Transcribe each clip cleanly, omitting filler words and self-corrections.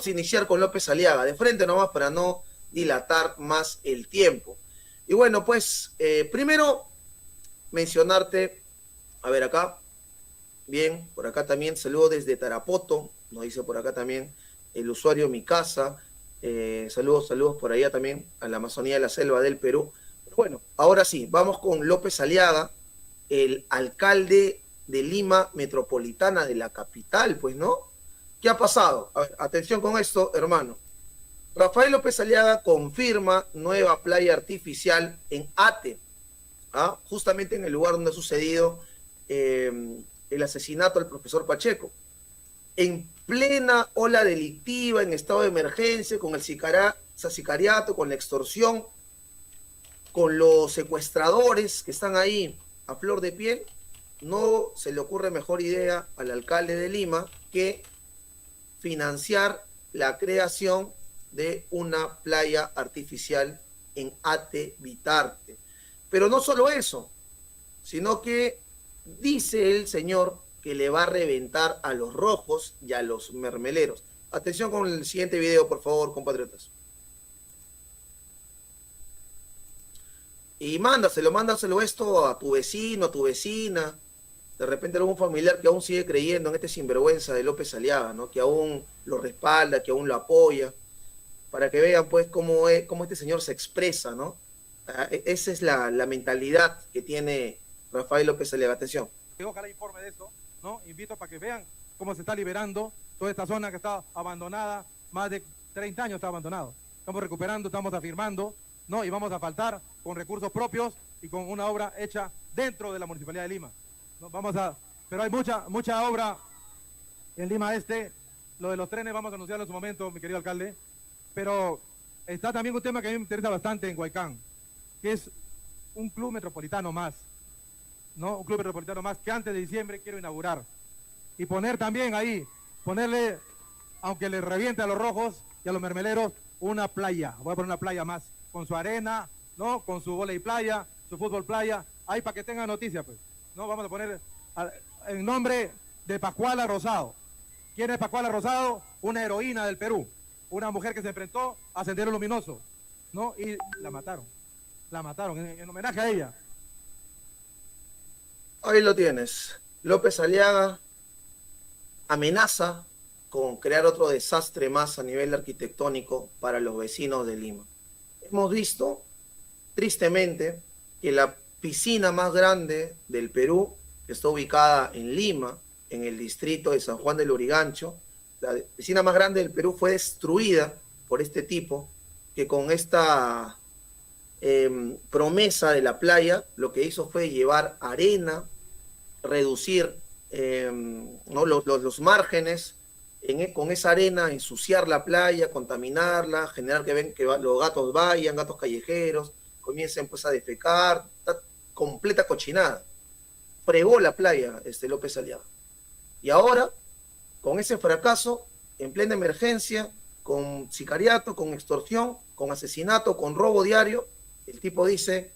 Iniciar con López Aliaga, de frente nomás para no dilatar más el tiempo. Y bueno, pues primero mencionarte, a ver acá, bien, por acá también, saludo desde Tarapoto, nos dice por acá también el usuario Mi Casa, saludos por allá también a la Amazonía de la Selva del Perú. Pero bueno, ahora sí, vamos con López Aliaga, el alcalde de Lima Metropolitana, de la capital, pues, ¿no? ¿Qué ha pasado? A ver, atención con esto, hermano. Rafael López Aliaga confirma nueva playa artificial en Ate, justamente en el lugar donde ha sucedido el asesinato del profesor Pacheco. En plena ola delictiva, en estado de emergencia, con el sicariato, con la extorsión, con los secuestradores que están ahí a flor de piel, no se le ocurre mejor idea al alcalde de Lima que financiar la creación de una playa artificial en Ate Vitarte. Pero no solo eso, sino que dice el señor que le va a reventar a los rojos y a los mermeleros. Atención con el siguiente video, por favor, compatriotas. Y mándaselo esto a tu vecino, a tu vecina. De repente algún familiar que aún sigue creyendo en este sinvergüenza de López Aliaga, ¿no? Que aún lo respalda, que aún lo apoya, para que vean pues cómo este señor se expresa, ¿no? Esa es la mentalidad que tiene Rafael López Aliaga. Atención. Ojalá informe de esto, ¿no? Invito para que vean cómo se está liberando toda esta zona que está abandonada, más de 30 años está abandonado. Estamos recuperando, estamos afirmando, ¿no? Y vamos a faltar con recursos propios y con una obra hecha dentro de la Municipalidad de Lima. ¿No? Pero hay mucha obra en Lima Este. Lo de los trenes vamos a anunciarlo en su momento, mi querido alcalde. Pero está también un tema que a mí me interesa bastante en Huaycán, que es un club metropolitano más, ¿no? Un club metropolitano más que antes de diciembre quiero inaugurar. Y poner también ahí, ponerle, aunque le reviente a los rojos y a los mermeleros, una playa. Voy a poner una playa más, con su arena, ¿no? Con su vóley playa, su fútbol playa, ahí para que tengan noticia, pues. ¿No? Vamos a poner en nombre de Pascuala Rosado. ¿Quién es Pascuala Rosado? Una heroína del Perú. Una mujer que se enfrentó a Sendero Luminoso, ¿no? Y la mataron en homenaje a ella. Ahí lo tienes. López Aliaga amenaza con crear otro desastre más a nivel arquitectónico para los vecinos de Lima. Hemos visto, tristemente, que la piscina más grande del Perú, que está ubicada en Lima, en el distrito de San Juan del Lurigancho, la piscina más grande del Perú fue destruida por este tipo, que con esta promesa de la playa, lo que hizo fue llevar arena, reducir ¿no? los márgenes, con esa arena ensuciar la playa, contaminarla, generar que los gatos vayan, gatos callejeros, comiencen pues a defecar, completa cochinada. Fregó la playa López Aliaga. Y ahora, con ese fracaso, en plena emergencia, con sicariato, con extorsión, con asesinato, con robo diario, el tipo dice,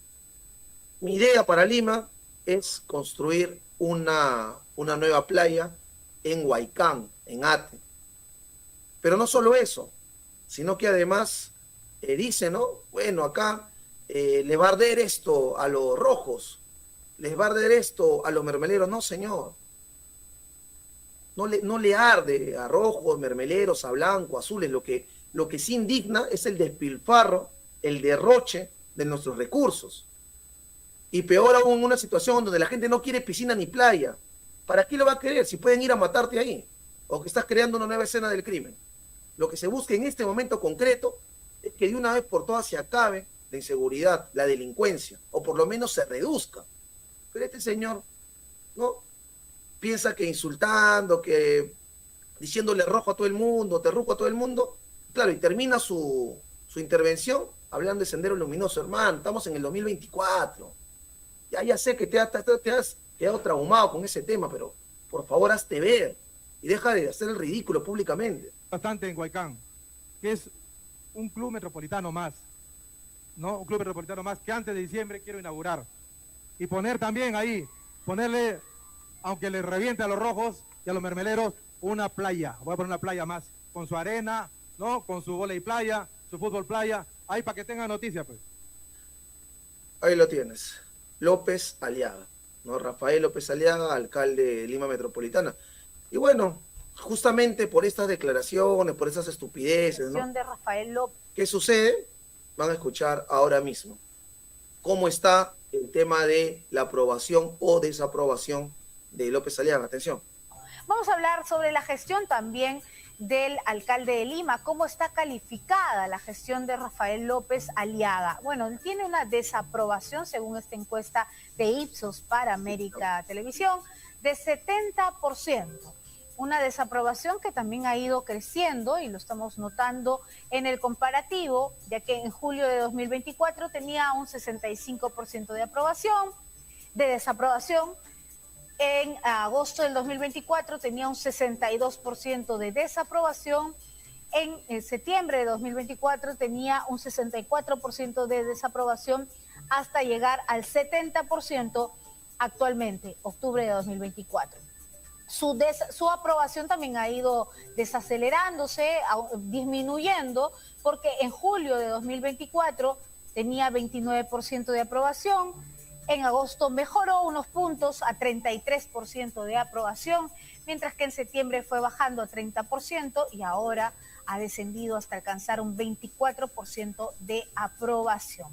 mi idea para Lima es construir una nueva playa en Huaycán, en Ate. Pero no solo eso, sino que además dice, ¿no? Bueno, acá les va a arder esto a los rojos, les va a arder esto a los mermeleros. No, señor. No le arde a rojos, mermeleros, a blancos, azules. Lo que sí indigna es el despilfarro, el derroche de nuestros recursos. Y peor aún en una situación donde la gente no quiere piscina ni playa. ¿Para qué lo va a querer si pueden ir a matarte ahí? O que estás creando una nueva escena del crimen. Lo que se busca en este momento concreto es que de una vez por todas se acabe la inseguridad, la delincuencia, o por lo menos se reduzca. Pero este señor, ¿no? Piensa que insultando, que diciéndole rojo a todo el mundo, terruco a todo el mundo, claro, y termina su intervención hablando de Sendero Luminoso. Hermano, estamos en el 2024. Ya sé que te has quedado traumado con ese tema, pero por favor hazte ver y deja de hacer el ridículo públicamente. Bastante en Huaycán, que es un club metropolitano más, ¿no? Un club metropolitano más que antes de diciembre quiero inaugurar. Y poner también ahí, ponerle, aunque le reviente a los rojos y a los mermeleros, una playa. Voy a poner una playa más, con su arena, ¿no? Con su vóley playa, su fútbol playa, ahí para que tengan noticias, pues. Ahí lo tienes. López Aliaga, ¿no? Rafael López Aliaga, alcalde de Lima Metropolitana. Y bueno, justamente por estas declaraciones, por esas estupideces, ¿no? De Rafael López. ¿Qué sucede? Van a escuchar ahora mismo cómo está el tema de la aprobación o desaprobación de López Aliaga. Atención. Vamos a hablar sobre la gestión también del alcalde de Lima, cómo está calificada la gestión de Rafael López Aliaga. Bueno, tiene una desaprobación, según esta encuesta de Ipsos para América Televisión, de 70%. Una desaprobación que también ha ido creciendo y lo estamos notando en el comparativo, ya que en julio de 2024 tenía un 65% de aprobación, de desaprobación. En agosto del 2024 tenía un 62% de desaprobación. En septiembre de 2024 tenía un 64% de desaprobación hasta llegar al 70% actualmente, octubre de 2024. Su aprobación también ha ido desacelerándose, disminuyendo, porque en julio de 2024 tenía 29% de aprobación. En agosto mejoró unos puntos a 33% de aprobación, mientras que en septiembre fue bajando a 30% y ahora ha descendido hasta alcanzar un 24% de aprobación.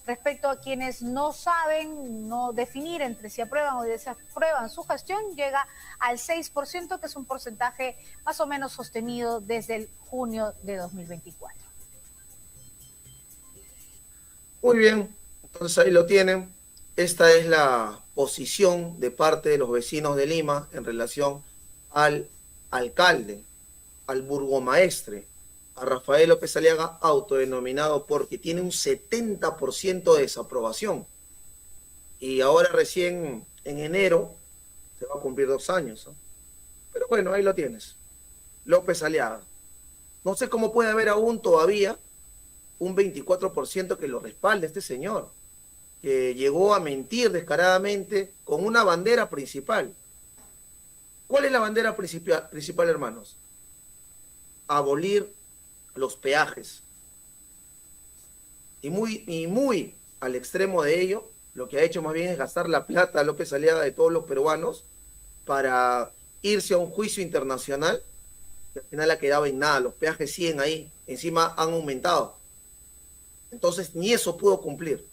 Respecto a quienes no saben no definir entre si aprueban o desaprueban su gestión, llega al 6%, que es un porcentaje más o menos sostenido desde el junio de 2024. Muy bien, entonces ahí lo tienen. Esta es la posición de parte de los vecinos de Lima en relación al alcalde, al burgomaestre, a Rafael López Aliaga, autodenominado porque tiene un 70% de desaprobación. Y ahora recién en enero se va a cumplir 2 años, ¿no? Pero bueno, ahí lo tienes. López Aliaga. No sé cómo puede haber aún todavía un 24% que lo respalde este señor, que llegó a mentir descaradamente con una bandera principal. ¿Cuál es la bandera principal, hermanos? Abolir los peajes. Y muy al extremo de ello, lo que ha hecho más bien es gastar la plata López Aliaga de todos los peruanos para irse a un juicio internacional, que al final ha quedado en nada. Los peajes siguen ahí, encima han aumentado. Entonces ni eso pudo cumplir.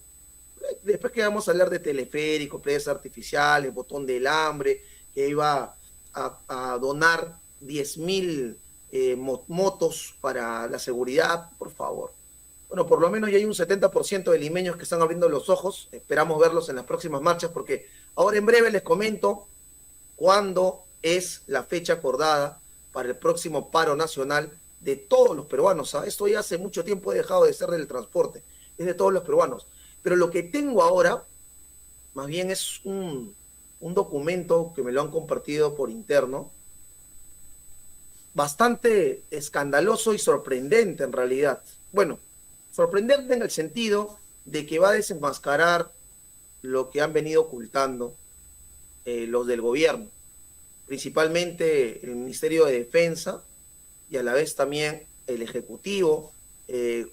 Después que vamos a hablar de teleféricos, playas artificiales, botón del hambre, que iba a donar 10.000 motos para la seguridad, por favor. Bueno, por lo menos ya hay un 70% de limeños que están abriendo los ojos. Esperamos verlos en las próximas marchas, porque ahora en breve les comento cuándo es la fecha acordada para el próximo paro nacional de todos los peruanos. Esto ya hace mucho tiempo ha dejado de ser del transporte, es de todos los peruanos. Pero lo que tengo ahora, más bien es un documento que me lo han compartido por interno, bastante escandaloso y sorprendente en realidad. Bueno, sorprendente en el sentido de que va a desenmascarar lo que han venido ocultando los del gobierno, principalmente el Ministerio de Defensa y a la vez también el Ejecutivo,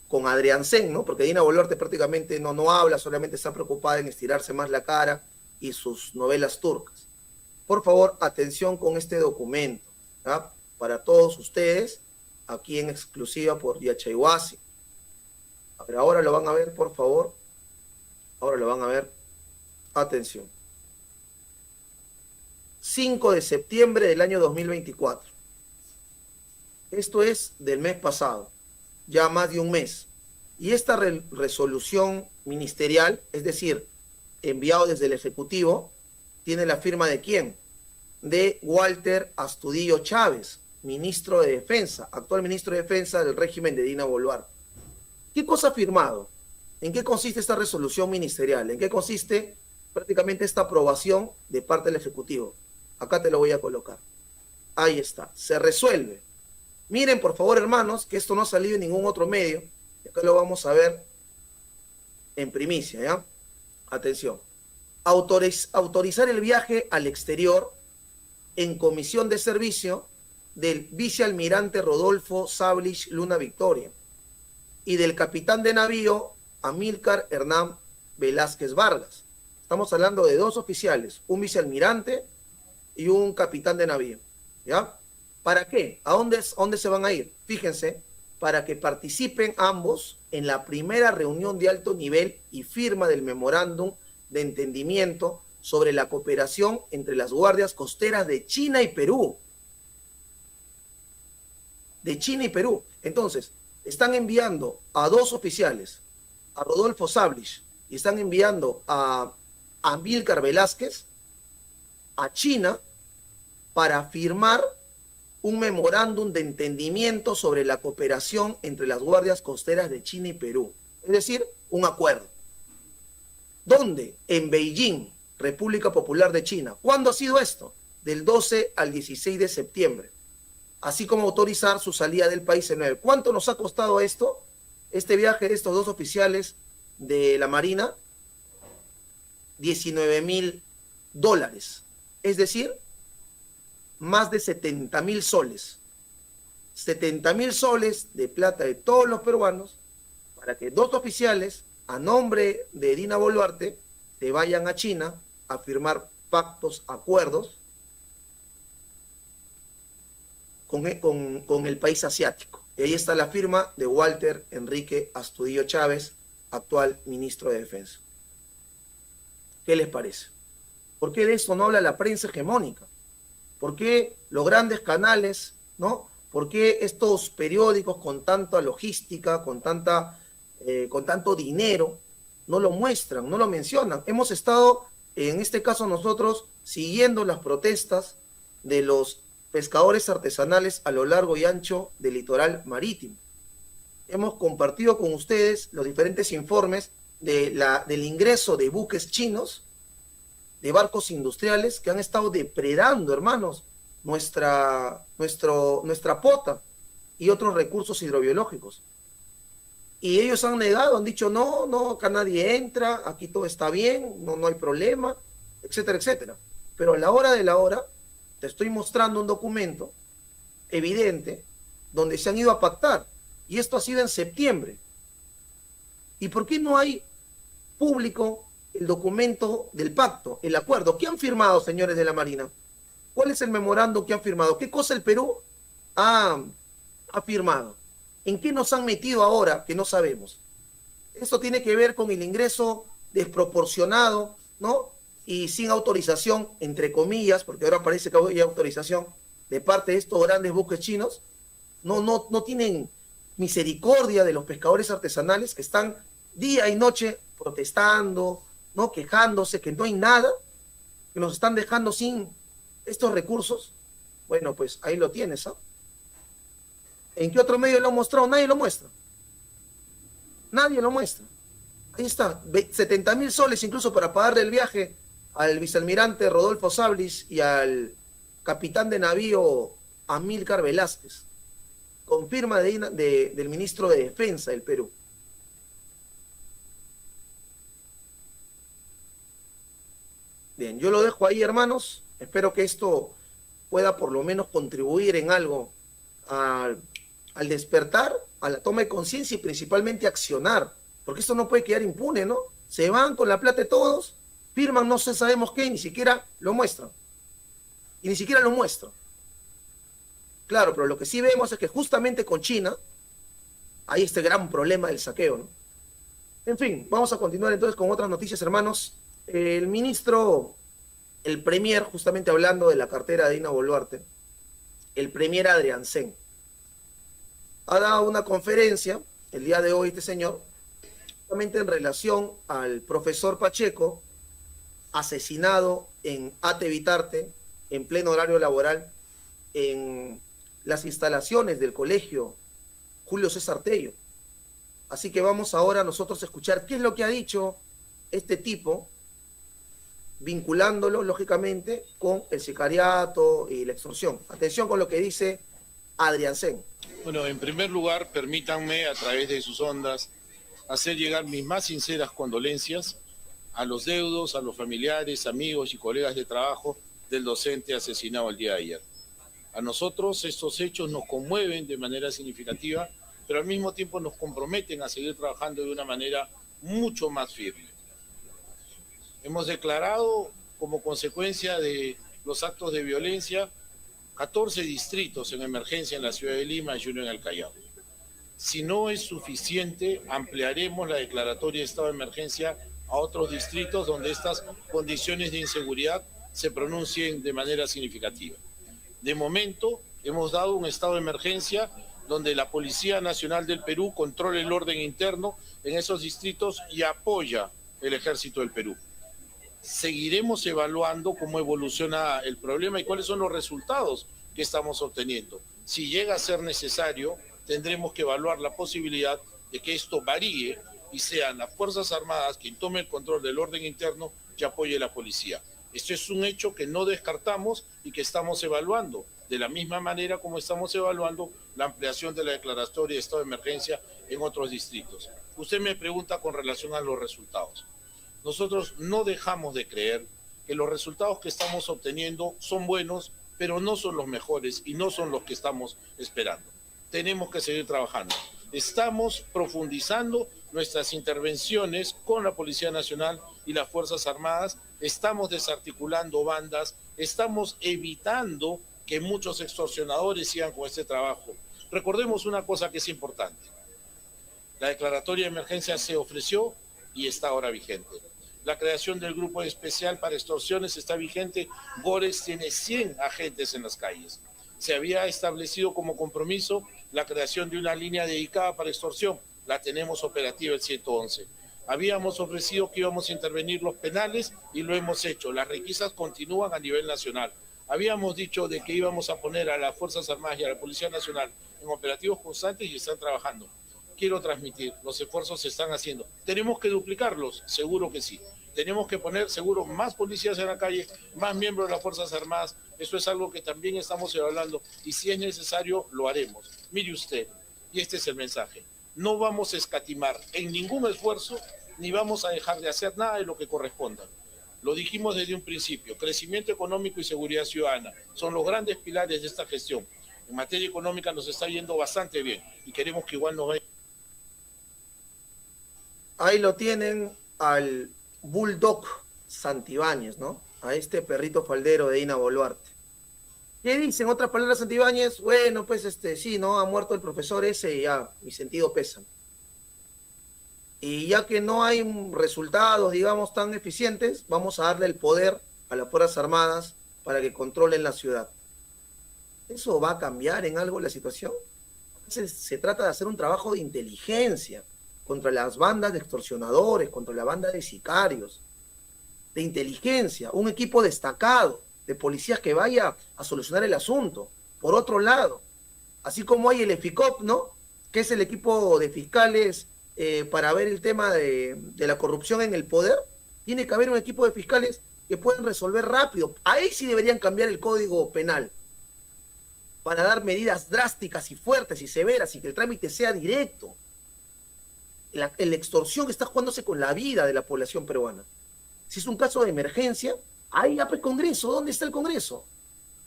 con Adrián Sen, ¿no? Porque Dina Boluarte prácticamente no habla, solamente está preocupada en estirarse más la cara y sus novelas turcas. Por favor, atención con este documento, ¿ya? Para todos ustedes, aquí en exclusiva por Yachayhuasi. Pero ahora lo van a ver, por favor. Ahora lo van a ver. Atención. 5 de septiembre del año 2024. Esto es del mes pasado, ya más de un mes. Y esta resolución ministerial, es decir, enviado desde el Ejecutivo, tiene la firma ¿de quién? De Walter Astudillo Chávez, ministro de Defensa, actual ministro de Defensa del régimen de Dina Boluarte. ¿Qué cosa ha firmado? ¿En qué consiste esta resolución ministerial? ¿En qué consiste prácticamente esta aprobación de parte del Ejecutivo? Acá te lo voy a colocar. Ahí está, se resuelve. Miren, por favor, hermanos, que esto no ha salido en ningún otro medio. Acá lo vamos a ver en primicia, ¿ya? Atención. Autorizar el viaje al exterior en comisión de servicio del vicealmirante Rodolfo Sablich Luna Victoria y del capitán de navío Amílcar Hernán Velázquez Vargas. Estamos hablando de 2 oficiales, un vicealmirante y un capitán de navío. ¿Ya? ¿Para qué? ¿A dónde se van a ir? Fíjense, para que participen ambos en la primera reunión de alto nivel y firma del memorándum de entendimiento sobre la cooperación entre las guardias costeras de China y Perú. De China y Perú. Entonces, están enviando a 2 oficiales, a Rodolfo Sablich, y están enviando a Amílcar Velázquez a China para firmar un memorándum de entendimiento sobre la cooperación entre las guardias costeras de China y Perú. Es decir, un acuerdo. ¿Dónde? En Beijing, República Popular de China. ¿Cuándo ha sido esto? Del 12 al 16 de septiembre. Así como autorizar su salida del país el 9. ¿Cuánto nos ha costado esto? Este viaje de estos 2 oficiales de la Marina, $19,000. Es decir, más de 70,000 soles. 70,000 soles de plata de todos los peruanos para que 2 oficiales, a nombre de Dina Boluarte, se vayan a China a firmar pactos, acuerdos con el país asiático. Y ahí está la firma de Walter Enrique Astudillo Chávez, actual ministro de Defensa. ¿Qué les parece? ¿Por qué de esto no habla la prensa hegemónica? ¿Por qué los grandes canales, ¿no? ¿Por qué estos periódicos con tanta logística, con tanto dinero, no lo muestran, no lo mencionan? Hemos estado, en este caso nosotros, siguiendo las protestas de los pescadores artesanales a lo largo y ancho del litoral marítimo. Hemos compartido con ustedes los diferentes informes del ingreso de buques chinos, de barcos industriales que han estado depredando, hermanos, nuestra pota y otros recursos hidrobiológicos. Y ellos han negado, han dicho, no, acá nadie entra, aquí todo está bien, no hay problema, etcétera, etcétera. Pero a la hora de la hora, te estoy mostrando un documento evidente donde se han ido a pactar. Y esto ha sido en septiembre. ¿Y por qué no hay público el documento del pacto, el acuerdo? ¿Qué han firmado, señores de la Marina? ¿Cuál es el memorándum que han firmado? ¿Qué cosa el Perú ha firmado? ¿En qué nos han metido ahora que no sabemos? Esto tiene que ver con el ingreso desproporcionado, ¿no? Y sin autorización, entre comillas, porque ahora parece que hay autorización de parte de estos grandes buques chinos. No tienen misericordia de los pescadores artesanales que están día y noche protestando, ¿no? Quejándose que no hay nada, que nos están dejando sin estos recursos. Bueno, pues ahí lo tienes, ¿ah? ¿En qué otro medio lo han mostrado? Nadie lo muestra. Nadie lo muestra. Ahí está, 70,000 soles incluso para pagarle el viaje al vicealmirante Rodolfo Sablich y al capitán de navío Amílcar Velázquez, con firma del ministro de Defensa del Perú. Bien, yo lo dejo ahí, hermanos. Espero que esto pueda por lo menos contribuir en algo al despertar, a la toma de conciencia y principalmente accionar, porque esto no puede quedar impune, ¿no? Se van con la plata de todos, firman no sé, sabemos qué, y ni siquiera lo muestran. Y ni siquiera lo muestran. Claro, pero lo que sí vemos es que justamente con China hay este gran problema del saqueo, ¿no? En fin, vamos a continuar entonces con otras noticias, hermanos. El ministro, el premier, justamente hablando de la cartera de Dina Boluarte, el premier Adrián Sen, ha dado una conferencia el día de hoy, este señor, justamente en relación al profesor Pacheco, asesinado en Ate Vitarte, en pleno horario laboral, en las instalaciones del colegio Julio César Tello. Así que vamos ahora nosotros a escuchar qué es lo que ha dicho este tipo, vinculándolo, lógicamente, con el sicariato y la extorsión. Atención con lo que dice Adrián Sen. Bueno, en primer lugar, permítanme, a través de sus ondas, hacer llegar mis más sinceras condolencias a los deudos, a los familiares, amigos y colegas de trabajo del docente asesinado el día de ayer. A nosotros estos hechos nos conmueven de manera significativa, pero al mismo tiempo nos comprometen a seguir trabajando de una manera mucho más firme. Hemos declarado como consecuencia de los actos de violencia 14 distritos en emergencia en la ciudad de Lima y uno en el Callao. Si no es suficiente, ampliaremos la declaratoria de estado de emergencia a otros distritos donde estas condiciones de inseguridad se pronuncien de manera significativa. De momento, hemos dado un estado de emergencia donde la Policía Nacional del Perú controla el orden interno en esos distritos y apoya el Ejército del Perú. Seguiremos evaluando cómo evoluciona el problema y cuáles son los resultados que estamos obteniendo. Si llega a ser necesario, tendremos que evaluar la posibilidad de que esto varíe y sean las Fuerzas Armadas quien tome el control del orden interno y apoye a la policía. Esto es un hecho que no descartamos y que estamos evaluando, de la misma manera como estamos evaluando la ampliación de la declaratoria de estado de emergencia en otros distritos. Usted me pregunta con relación a los resultados. Nosotros no dejamos de creer que los resultados que estamos obteniendo son buenos, pero no son los mejores y no son los que estamos esperando. Tenemos que seguir trabajando. Estamos profundizando nuestras intervenciones con la Policía Nacional y las Fuerzas Armadas, estamos desarticulando bandas, estamos evitando que muchos extorsionadores sigan con este trabajo. Recordemos una cosa que es importante. La declaratoria de emergencia se ofreció y está ahora vigente. La creación del grupo especial para extorsiones está vigente. Gores tiene 100 agentes en las calles. Se había establecido como compromiso la creación de una línea dedicada para extorsión. La tenemos operativa el 111. Habíamos ofrecido que íbamos a intervenir los penales y lo hemos hecho. Las requisas continúan a nivel nacional. Habíamos dicho de que íbamos a poner a las Fuerzas Armadas y a la Policía Nacional en operativos constantes y están trabajando. Quiero transmitir, los esfuerzos se están haciendo. ¿Tenemos que duplicarlos? Seguro que sí. Tenemos que poner seguro más policías en la calle, más miembros de las Fuerzas Armadas. Eso es algo que también estamos evaluando y si es necesario lo haremos. Mire usted, y este es el mensaje. No vamos a escatimar en ningún esfuerzo ni vamos a dejar de hacer nada de lo que corresponda. Lo dijimos desde un principio, crecimiento económico y seguridad ciudadana son los grandes pilares de esta gestión. En materia económica nos está yendo bastante bien y queremos que igual nos vaya. Ahí lo tienen al Bulldog Santibáñez, ¿no? A este perrito faldero de Dina Boluarte. ¿Qué dice? En otras palabras, Santibáñez, bueno, pues sí, ¿no? Ha muerto el profesor ese y ya, mi sentido pesa. Y ya que no hay resultados, digamos, tan eficientes, vamos a darle el poder a las Fuerzas Armadas para que controlen la ciudad. ¿Eso va a cambiar en algo la situación? Se trata de hacer un trabajo de inteligencia contra las bandas de extorsionadores, contra la banda de sicarios, de inteligencia, un equipo destacado de policías que vaya a solucionar el asunto. Por otro lado, así como hay el EFICOP, ¿no? Que es el equipo de fiscales para ver el tema de la corrupción en el poder, tiene que haber un equipo de fiscales que puedan resolver rápido. Ahí sí deberían cambiar el código penal para dar medidas drásticas y fuertes y severas y que el trámite sea directo. La extorsión está jugándose con la vida de la población peruana. Si es un caso de emergencia, ahí ya el Congreso, ¿dónde está el Congreso?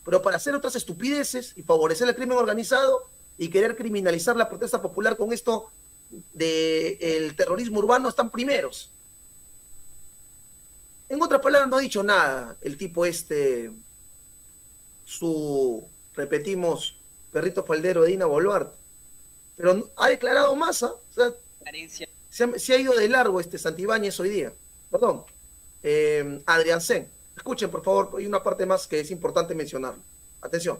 Pero para hacer otras estupideces y favorecer el crimen organizado y querer criminalizar la protesta popular con esto del terrorismo urbano están primeros. En otras palabras, no ha dicho nada el tipo repetimos, perrito faldero de Dina Boluarte. Pero ha declarado Massa, o sea, se ha ido de largo Santibáñez hoy día. Perdón. Adrián Sen. Escuchen, por favor, hay una parte más que es importante mencionar. Atención.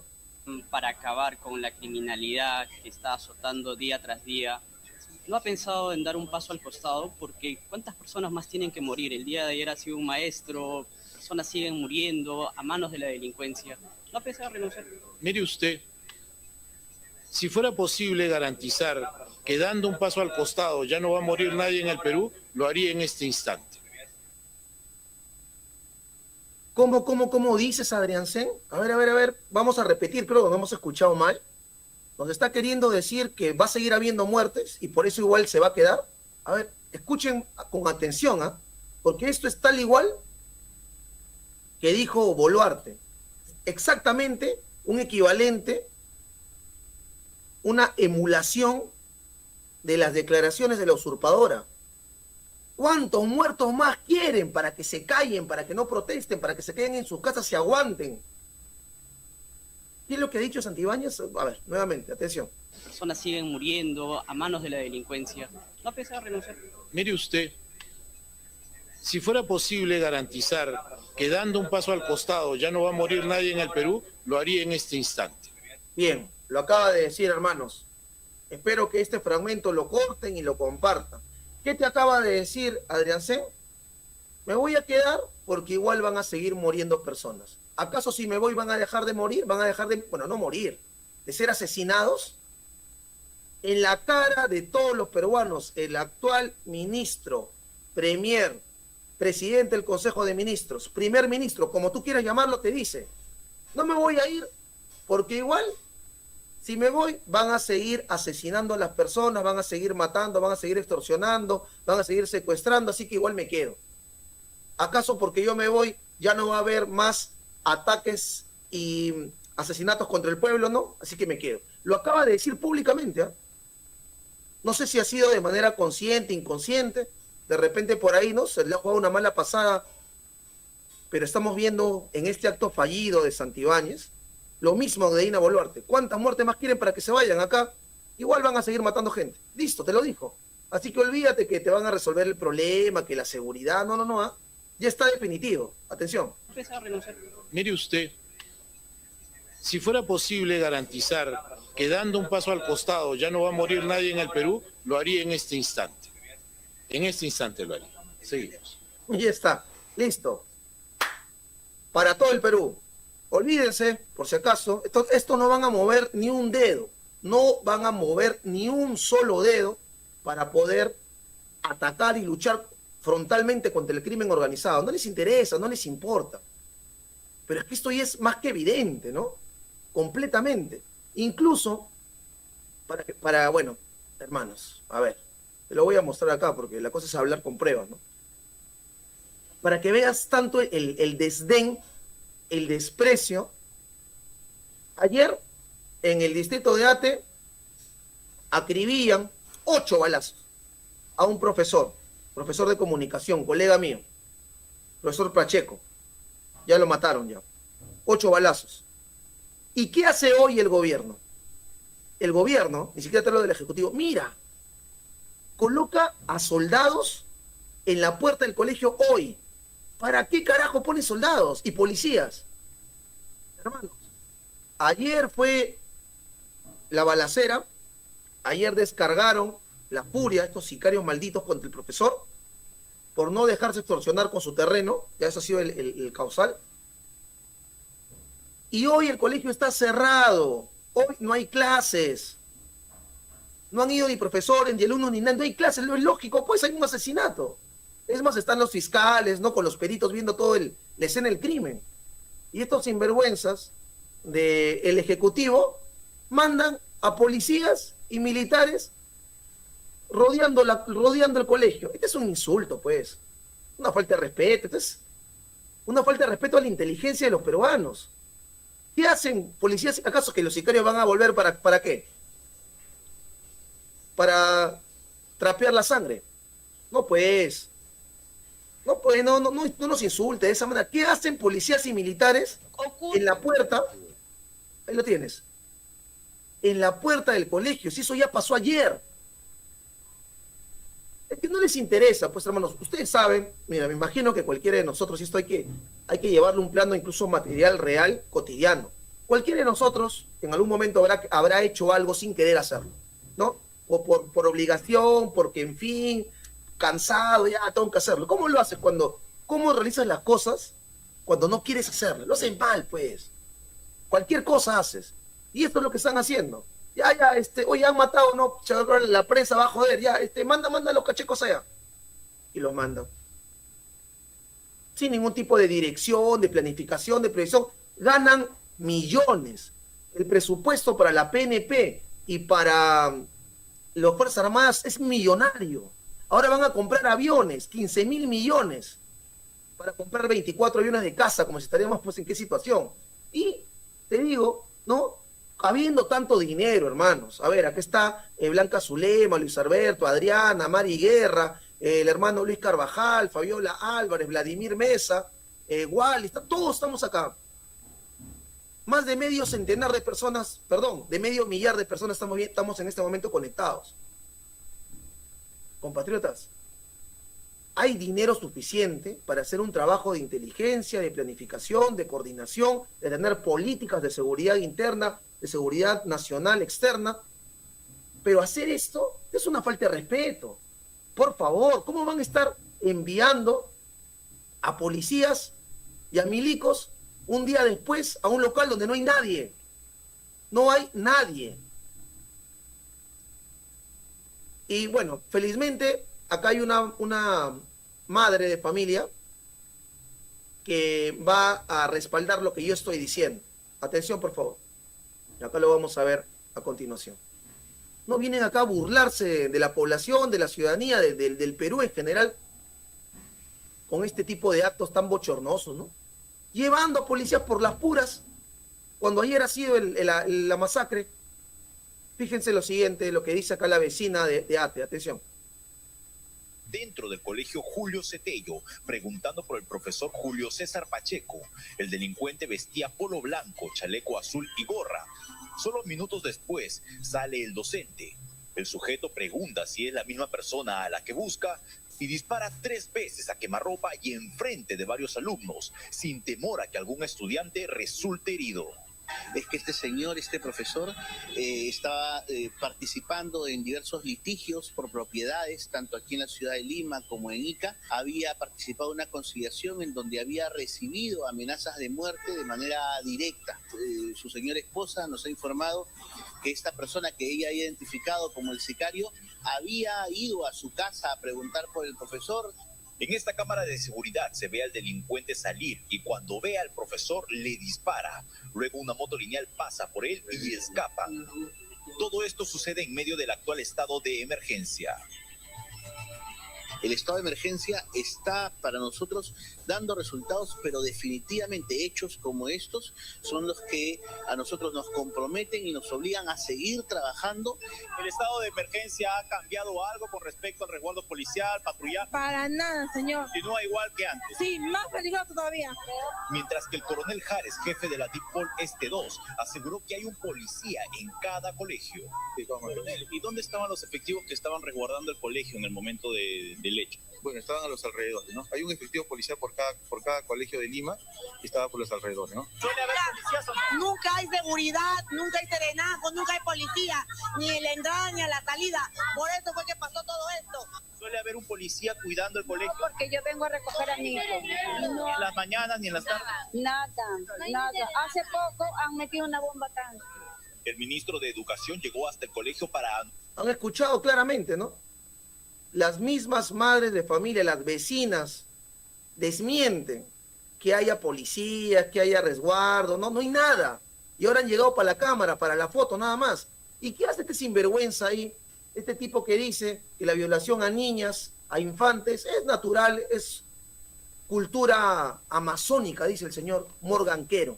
Para acabar con la criminalidad que está azotando día tras día, ¿no ha pensado en dar un paso al costado? Porque ¿cuántas personas más tienen que morir? El día de ayer ha sido un maestro, personas siguen muriendo a manos de la delincuencia. ¿No ha pensado renunciar? Mire usted, si fuera posible garantizar que dando un paso al costado ya no va a morir nadie en el Perú, lo haría en este instante. ¿Cómo dices, Adrián Sen? A ver, vamos a repetir, creo que nos hemos escuchado mal. Nos está queriendo decir que va a seguir habiendo muertes y por eso igual se va a quedar. A ver, escuchen con atención, porque esto es tal igual que dijo Boluarte. Exactamente un equivalente, una emulación de las declaraciones de la usurpadora. ¿Cuántos muertos más quieren para que se callen, para que no protesten, para que se queden en sus casas y aguanten? ¿Qué es lo que ha dicho Santibáñez? A ver, nuevamente, atención. Personas siguen muriendo a manos de la delincuencia. ¿No ha pensado renunciar? Mire usted, si fuera posible garantizar que dando un paso al costado ya no va a morir nadie en el Perú, lo haría en este instante. Bien, lo acaba de decir, hermanos. Espero que este fragmento lo corten y lo compartan. ¿Qué te acaba de decir Adrián C? Me voy a quedar porque igual van a seguir muriendo personas. ¿Acaso si me voy van a dejar de morir? ¿Van a dejar de, bueno, no morir, de ser asesinados? En la cara de todos los peruanos, el actual ministro, premier, presidente del Consejo de Ministros, primer ministro, como tú quieras llamarlo, te dice, no me voy a ir porque igual, si me voy, van a seguir asesinando a las personas, van a seguir matando, van a seguir extorsionando, van a seguir secuestrando, así que igual me quedo. ¿Acaso porque yo me voy ya no va a haber más ataques y asesinatos contra el pueblo? No, así que me quedo. Lo acaba de decir públicamente, ¿eh? No sé si ha sido de manera consciente, inconsciente, de repente por ahí, ¿no? Se le ha jugado una mala pasada, pero estamos viendo en este acto fallido de Santibáñez lo mismo de Dina Boluarte. ¿Cuántas muertes más quieren para que se vayan acá? Igual van a seguir matando gente. Listo, te lo dijo. Así que olvídate que te van a resolver el problema, que la seguridad, no, ¿eh? Ya está definitivo. Atención. Mire usted, si fuera posible garantizar que dando un paso al costado ya no va a morir nadie en el Perú, lo haría en este instante. En este instante lo haría. Seguimos. Y ya está. Listo. Para todo el Perú. Olvídense, por si acaso, esto no van a mover ni un dedo. No van a mover ni un solo dedo para poder atacar y luchar frontalmente contra el crimen organizado. No les interesa, no les importa. Pero es que esto ya es más que evidente, ¿no? Completamente. Incluso, bueno, hermanos, a ver, te lo voy a mostrar acá porque la cosa es hablar con pruebas, ¿no? Para que veas tanto el desdén, el desprecio. Ayer, en el distrito de Ate, acribillan 8 balazos a un profesor de comunicación, colega mío, profesor Pacheco. Ya lo mataron ya. 8 balazos. ¿Y qué hace hoy el gobierno? El gobierno, ni siquiera te hablo del Ejecutivo, mira, coloca a soldados en la puerta del colegio hoy. ¿Para qué carajo ponen soldados y policías? Hermanos, ayer fue la balacera, ayer descargaron la furia, estos sicarios malditos contra el profesor, por no dejarse extorsionar con su terreno, ya eso ha sido el causal. Y hoy el colegio está cerrado, hoy no hay clases, no han ido ni profesores, ni alumnos, ni nada, no hay clases, lo es lógico, pues hay un asesinato. Es más, están los fiscales, ¿no? Con los peritos viendo todo la escena del crimen. Y estos sinvergüenzas del Ejecutivo mandan a policías y militares rodeando el colegio. Este es un insulto, pues. Una falta de respeto. Esto es una falta de respeto a la inteligencia de los peruanos. ¿Qué hacen policías? ¿Acaso que los sicarios van a volver para qué? ¿Para trapear la sangre? No, pues. No, pues, no nos insulte de esa manera. ¿Qué hacen policías y militares en la puerta? Ahí lo tienes. En la puerta del colegio. Si eso ya pasó ayer. Es que no les interesa, pues, hermanos. Ustedes saben, mira, me imagino que cualquiera de nosotros, esto hay que llevarle un plano incluso material real, cotidiano. Cualquiera de nosotros en algún momento habrá hecho algo sin querer hacerlo, ¿no? O por obligación, porque en fin, cansado, ya tengo que hacerlo. ¿Cómo lo haces cómo realizas las cosas cuando no quieres hacerlo? Lo hacen mal, pues. Cualquier cosa haces. Y esto es lo que están haciendo. Oye, han matado, no, la prensa va a joder, manda a los cachecos allá. Y los mandan. Sin ningún tipo de dirección, de planificación, de previsión. Ganan millones. El presupuesto para la PNP y para las Fuerzas Armadas es millonario. Ahora van a comprar aviones, 15.000 millones, para comprar 24 aviones de caza, como si estaríamos pues en qué situación. Y te digo, ¿no? Habiendo tanto dinero, hermanos. A ver, aquí está Blanca Zulema, Luis Alberto, Adriana, Mari Guerra, el hermano Luis Carvajal, Fabiola Álvarez, Vladimir Mesa, Wally, todos estamos acá. Más de medio centenar de personas, perdón, de medio millar de personas estamos en este momento conectados. Compatriotas, hay dinero suficiente para hacer un trabajo de inteligencia, de planificación, de coordinación, de tener políticas de seguridad interna, de seguridad nacional, externa, pero hacer esto es una falta de respeto. Por favor, ¿cómo van a estar enviando a policías y a milicos un día después a un local donde no hay nadie? No hay nadie. Y bueno, felizmente acá hay una madre de familia que va a respaldar lo que yo estoy diciendo. Atención, por favor. Acá lo vamos a ver a continuación. No vienen acá a burlarse de la población, de la ciudadanía, del Perú en general, con este tipo de actos tan bochornosos, ¿no? Llevando a policías por las puras, cuando ayer ha sido la masacre. Fíjense lo siguiente, lo que dice acá la vecina de Ate, atención. Dentro del colegio Julio Cetello, preguntando por el profesor Julio César Pacheco. El delincuente vestía polo blanco, chaleco azul y gorra. Solo minutos después sale el docente. El sujeto pregunta si es la misma persona a la que busca y dispara 3 veces a quemarropa y enfrente de varios alumnos, sin temor a que algún estudiante resulte herido. Es que este señor, este profesor, estaba participando en diversos litigios por propiedades, tanto aquí en la ciudad de Lima como en Ica. Había participado en una conciliación en donde había recibido amenazas de muerte de manera directa. Su señora esposa nos ha informado que esta persona que ella ha identificado como el sicario había ido a su casa a preguntar por el profesor. En esta cámara de seguridad se ve al delincuente salir y cuando ve al profesor le dispara. Luego una moto lineal pasa por él y escapa. Todo esto sucede en medio del actual estado de emergencia. El estado de emergencia está para nosotros dando resultados, pero definitivamente hechos como estos son los que a nosotros nos comprometen y nos obligan a seguir trabajando. ¿El estado de emergencia ha cambiado algo con respecto al resguardo policial, patrullaje? Para nada, señor. ¿Continúa igual que antes? Sí, más peligroso todavía. Mientras que el coronel Jares, jefe de la DIPOL Este 2, aseguró que hay un policía en cada colegio. Coronel, ¿y dónde estaban los efectivos que estaban resguardando el colegio en el momento del hecho? Bueno, estaban a los alrededores, ¿no? Hay un efectivo policial por cada colegio de Lima y estaba por los alrededores, ¿no? ¿Suele haber policías o no? Nunca hay seguridad, nunca hay serenazgo, nunca hay policía, ni en la entrada ni a la salida. Por eso fue que pasó todo esto. ¿Suele haber un policía cuidando el colegio? No, porque yo vengo a recoger a mi hijo. Ni en las mañanas ni en las tardes. Nada. Hace poco han metido una bomba tan. El ministro de Educación llegó hasta el colegio para... Han escuchado claramente, ¿no? Las mismas madres de familia, las vecinas, desmienten que haya policías, que haya resguardo, no hay nada. Y ahora han llegado para la cámara, para la foto, nada más. ¿Y qué hace este sinvergüenza ahí? Este tipo que dice que la violación a niñas, a infantes, es natural, es cultura amazónica, dice el señor Morganquero.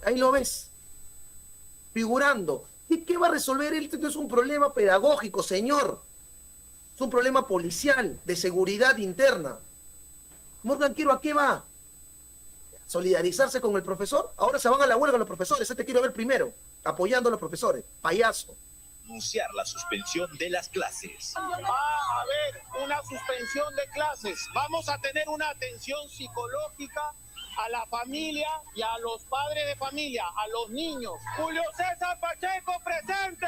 Ahí lo ves, figurando. ¿Qué va a resolver él? Esto es un problema pedagógico, señor. Es un problema policial, de seguridad interna. Morganquero, ¿a qué va? ¿Solidarizarse con el profesor? Ahora se van a la huelga los profesores. Te quiero ver primero, apoyando a los profesores. Payaso. Anunciar la suspensión de las clases. Va a haber una suspensión de clases. Vamos a tener una atención psicológica a la familia y a los padres de familia, a los niños. Julio César Pacheco, presente.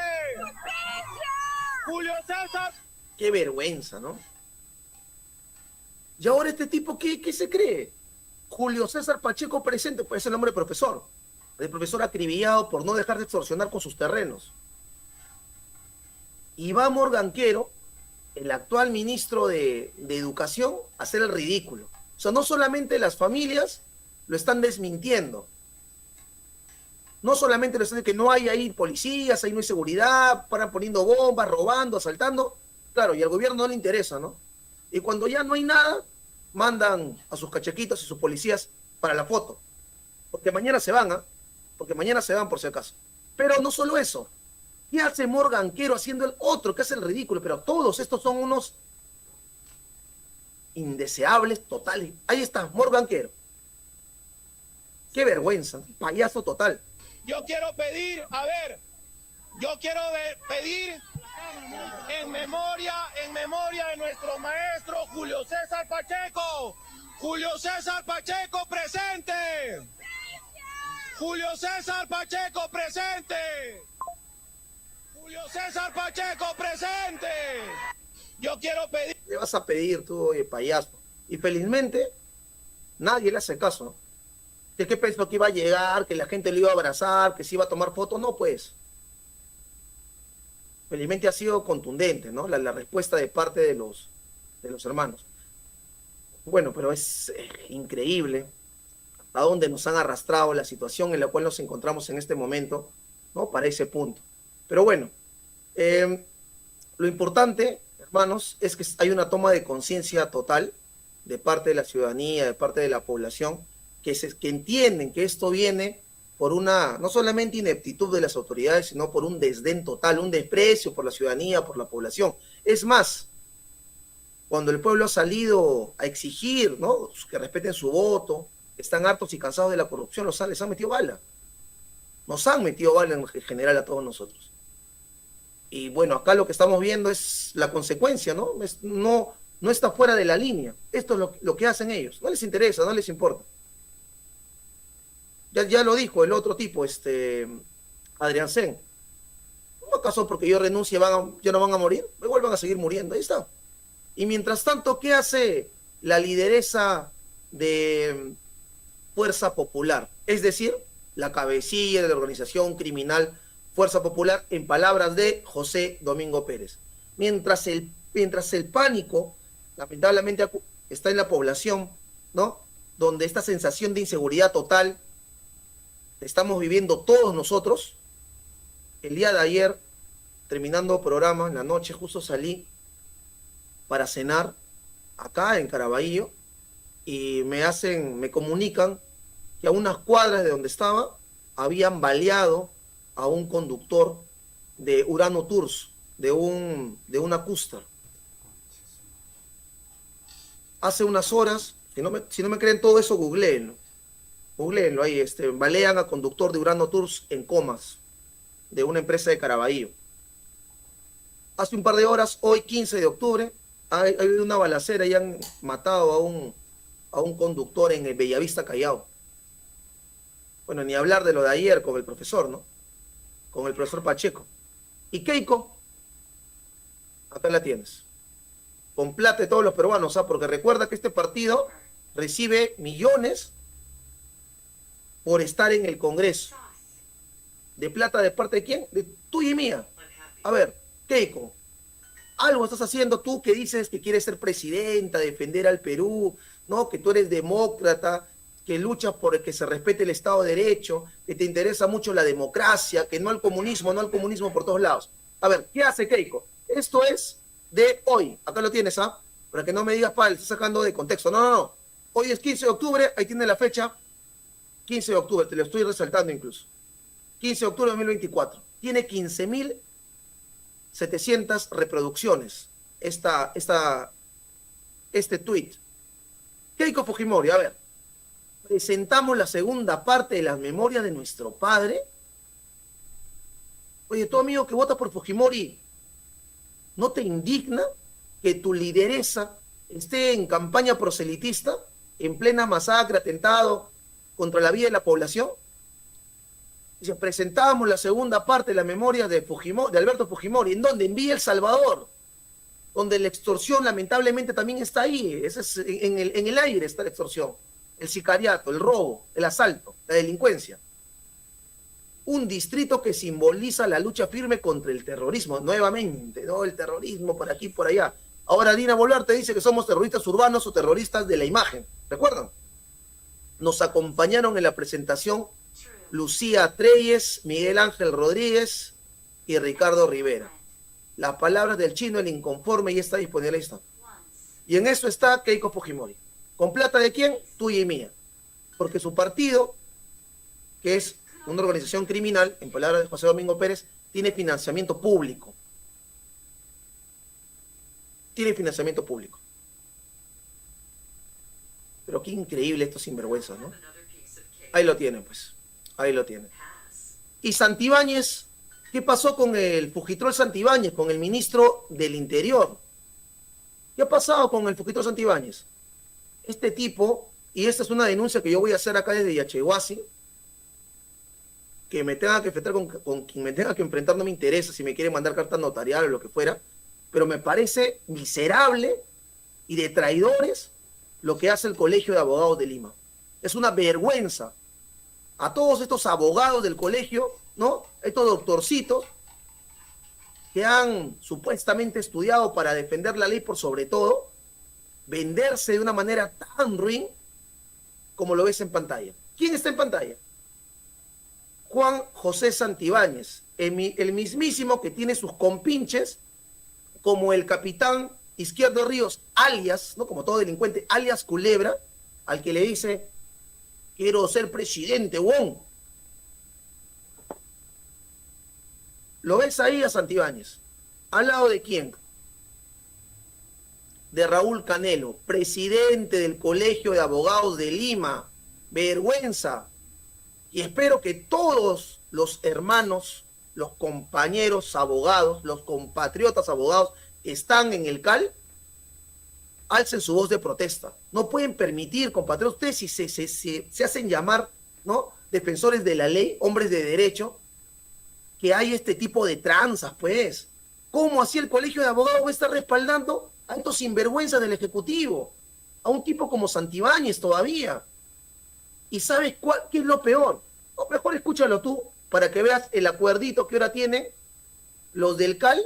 Julio César. Qué vergüenza, ¿no? Y ahora este tipo, ¿qué se cree? Julio César Pacheco presente, pues es el nombre del profesor. El profesor acribillado por no dejar de extorsionar con sus terrenos. Y va Morganquero, el actual ministro de Educación, a hacer el ridículo. O sea, no solamente las familias lo están desmintiendo. No solamente lo están diciendo que no hay ahí policías, ahí no hay seguridad, paran poniendo bombas, robando, asaltando. Claro, y al gobierno no le interesa, ¿no? Y cuando ya no hay nada, mandan a sus cachequitos y sus policías para la foto. Porque mañana se van, ¿ah? porque mañana se van por si acaso. Pero no solo eso. ¿Qué hace Morgan Quero haciendo el otro? ¿Qué hace el ridículo? Pero todos estos son unos indeseables totales. Ahí está, Morgan Quero. Qué vergüenza, payaso total. Yo quiero pedir, pedir en memoria de nuestro maestro Julio César Pacheco. Julio César Pacheco presente. Julio César Pacheco presente. Julio César Pacheco presente. Yo quiero pedir. Le vas a pedir tú, payaso. Y felizmente nadie le hace caso, ¿no? ¿De qué pensó que iba a llegar, que la gente le iba a abrazar, que se iba a tomar fotos? No, pues. Felizmente ha sido contundente, ¿no? La respuesta de parte de los hermanos. Bueno, pero es increíble a dónde nos han arrastrado la situación en la cual nos encontramos en este momento, ¿no? Para ese punto. Pero bueno, lo importante, hermanos, es que hay una toma de conciencia total de parte de la ciudadanía, de parte de la población, que entienden que esto viene por una, no solamente ineptitud de las autoridades, sino por un desdén total, un desprecio por la ciudadanía, por la población. Es más, cuando el pueblo ha salido a exigir, ¿no?, que respeten su voto, están hartos y cansados de la corrupción, les han metido bala. Nos han metido bala en general a todos nosotros. Y bueno, acá lo que estamos viendo es la consecuencia, ¿no? No está fuera de la línea. Esto es lo que hacen ellos. No les interesa, no les importa. Ya lo dijo el otro tipo, Adrián Sen. ¿No acaso porque yo renuncie ya no van a morir? Igual van a seguir muriendo, ahí está. Y mientras tanto, ¿qué hace la lideresa de Fuerza Popular? Es decir, la cabecilla de la organización criminal Fuerza Popular, en palabras de José Domingo Pérez. Mientras el pánico, lamentablemente, está en la población, ¿no?, donde esta sensación de inseguridad total estamos viviendo todos nosotros. El día de ayer, terminando programa, en la noche, justo salí para cenar acá en Caraballo y me comunican que a unas cuadras de donde estaba habían baleado a un conductor de Urano Tours, de una Custar. Hace unas horas, si no me creen todo eso, googleenlo ahí, balean a conductor de Urano Tours en Comas, de una empresa de Caraballo. Hace un par de horas, hoy 15 de octubre, hay una balacera y han matado a un conductor en el Bellavista, Callao. Bueno, ni hablar de lo de ayer con el profesor, ¿no? Con el profesor Pacheco. Y Keiko, acá la tienes. Con plata de todos los peruanos, porque recuerda que este partido recibe millones por estar en el Congreso. ¿De plata de parte de quién? De tuya y mía. A ver, Keiko, algo estás haciendo tú que dices que quieres ser presidenta, defender al Perú, ¿no?, que tú eres demócrata, que luchas por que se respete el Estado de Derecho, que te interesa mucho la democracia, que no al comunismo por todos lados. A ver, ¿qué hace Keiko? Esto es de hoy. Acá lo tienes, para que no me digas, le estás sacando de contexto. No. Hoy es 15 de octubre, ahí tiene la fecha. 15 de octubre, te lo estoy resaltando incluso. 15 de octubre de 2024. Tiene 15.700 reproducciones este tweet. Keiko Fujimori, a ver. Presentamos la segunda parte de las memorias de nuestro padre. Oye, tu amigo que vota por Fujimori, ¿no te indigna que tu lideresa esté en campaña proselitista, en plena masacre, atentado contra la vida de la población? Dice, presentamos la segunda parte de la memoria de Alberto Fujimori. ¿En dónde? En Villa El Salvador, donde la extorsión lamentablemente también está ahí. En el aire está la extorsión, el sicariato, el robo, el asalto, la delincuencia. Un distrito que simboliza la lucha firme contra el terrorismo, nuevamente, ¿no? El terrorismo por aquí, por allá. Ahora Dina Boluarte dice que somos terroristas urbanos o terroristas de la imagen. ¿Recuerdan? Nos acompañaron en la presentación Lucía Treyes, Miguel Ángel Rodríguez y Ricardo Rivera. Las palabras del chino, el inconforme, ya está disponible. Ahí está. Y en eso está Keiko Fujimori. ¿Con plata de quién? Tuya y mía. Porque su partido, que es una organización criminal, en palabras de José Domingo Pérez, tiene financiamiento público. Tiene financiamiento público. Pero qué increíble estos sinvergüenzas, ¿no? Ahí lo tienen, pues. Ahí lo tienen. Y Santibáñez, ¿qué pasó con el Fujitrol Santibáñez, con el ministro del Interior? ¿Qué ha pasado con el Fujitrol Santibáñez? Este tipo, y esta es una denuncia que yo voy a hacer acá desde Yachehuasi, que me tenga que enfrentar con quien me tenga que enfrentar no me interesa, si me quiere mandar carta notarial o lo que fuera, pero me parece miserable y de traidores lo que hace el Colegio de Abogados de Lima. Es una vergüenza a todos estos abogados del colegio, ¿no? Estos doctorcitos que han supuestamente estudiado para defender la ley por sobre todo, venderse de una manera tan ruin como lo ves en pantalla. ¿Quién está en pantalla? Juan José Santibáñez, el mismísimo que tiene sus compinches como el capitán Izquierdo Ríos, alias, ¿no? Como todo delincuente, alias Culebra, al que le dice, quiero ser presidente, huevón. ¿Lo ves ahí a Santibáñez? ¿Al lado de quién? De Raúl Canelo, presidente del Colegio de Abogados de Lima. Vergüenza. Y espero que todos los hermanos, los compañeros abogados, los compatriotas abogados que están en el CAL, alcen su voz de protesta. No pueden permitir, compatriotas, ustedes si se hacen llamar, ¿no?, defensores de la ley, hombres de derecho, que hay este tipo de tranzas, pues. ¿Cómo así el Colegio de Abogados va a estar respaldando a estos sinvergüenzas del Ejecutivo? A un tipo como Santibáñez todavía. ¿Y sabes qué es lo peor? No, mejor escúchalo tú, para que veas el acuerdito que ahora tienen los del CAL,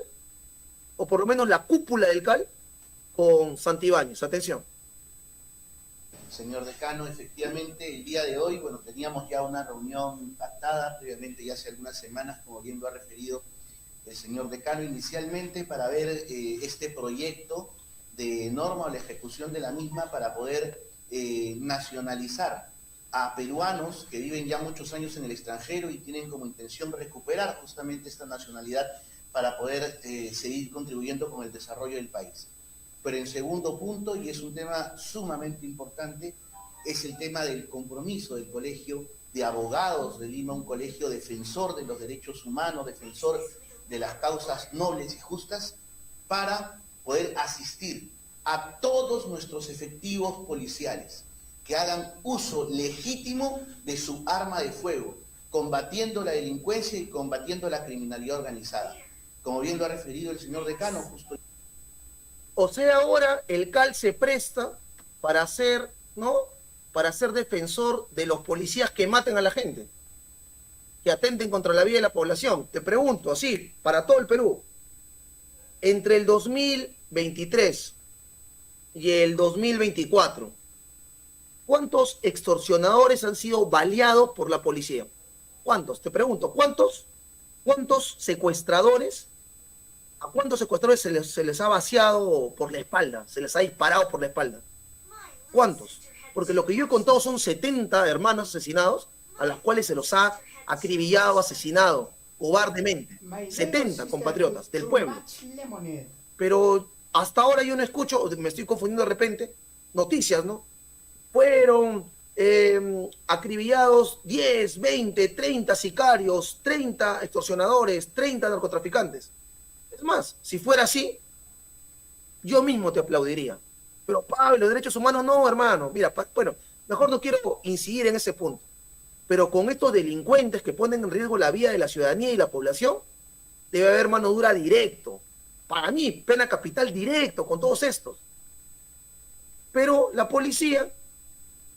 o por lo menos la cúpula del CAL, con Santibáñez. Atención. Señor decano, efectivamente el día de hoy, bueno, teníamos ya una reunión pactada previamente ya hace algunas semanas, como bien lo ha referido el señor decano, inicialmente para ver este proyecto de norma o la ejecución de la misma para poder nacionalizar a peruanos que viven ya muchos años en el extranjero y tienen como intención recuperar justamente esta nacionalidad para poder seguir contribuyendo con el desarrollo del país. Pero en segundo punto, y es un tema sumamente importante, es el tema del compromiso del Colegio de Abogados de Lima, un colegio defensor de los derechos humanos, defensor de las causas nobles y justas, para poder asistir a todos nuestros efectivos policiales que hagan uso legítimo de su arma de fuego, combatiendo la delincuencia y combatiendo la criminalidad organizada. Como bien lo ha referido el señor decano, justo... O sea, ahora el CAL se presta para ser, ¿no?, para ser defensor de los policías que maten a la gente, que atenten contra la vida de la población. Te pregunto, así, para todo el Perú, entre el 2023 y el 2024, ¿cuántos extorsionadores han sido baleados por la policía? ¿Cuántos? Te pregunto, ¿cuántos secuestradores? ¿A cuántos secuestradores se les ha vaciado por la espalda? Se les ha disparado por la espalda. ¿Cuántos? Porque lo que yo he contado son 70 hermanos asesinados a las cuales se los ha acribillado, asesinado, cobardemente. 70 compatriotas del pueblo. Pero hasta ahora yo no escucho, me estoy confundiendo de repente, noticias, ¿no? Fueron acribillados 10, 20, 30 sicarios, 30 extorsionadores, 30 narcotraficantes. Es más, si fuera así, yo mismo te aplaudiría. Pero Pablo, derechos humanos no, hermano. Mira, bueno, mejor no quiero incidir en ese punto. Pero con estos delincuentes que ponen en riesgo la vida de la ciudadanía y la población, debe haber mano dura directo. Para mí, pena capital directo con todos estos. Pero la policía,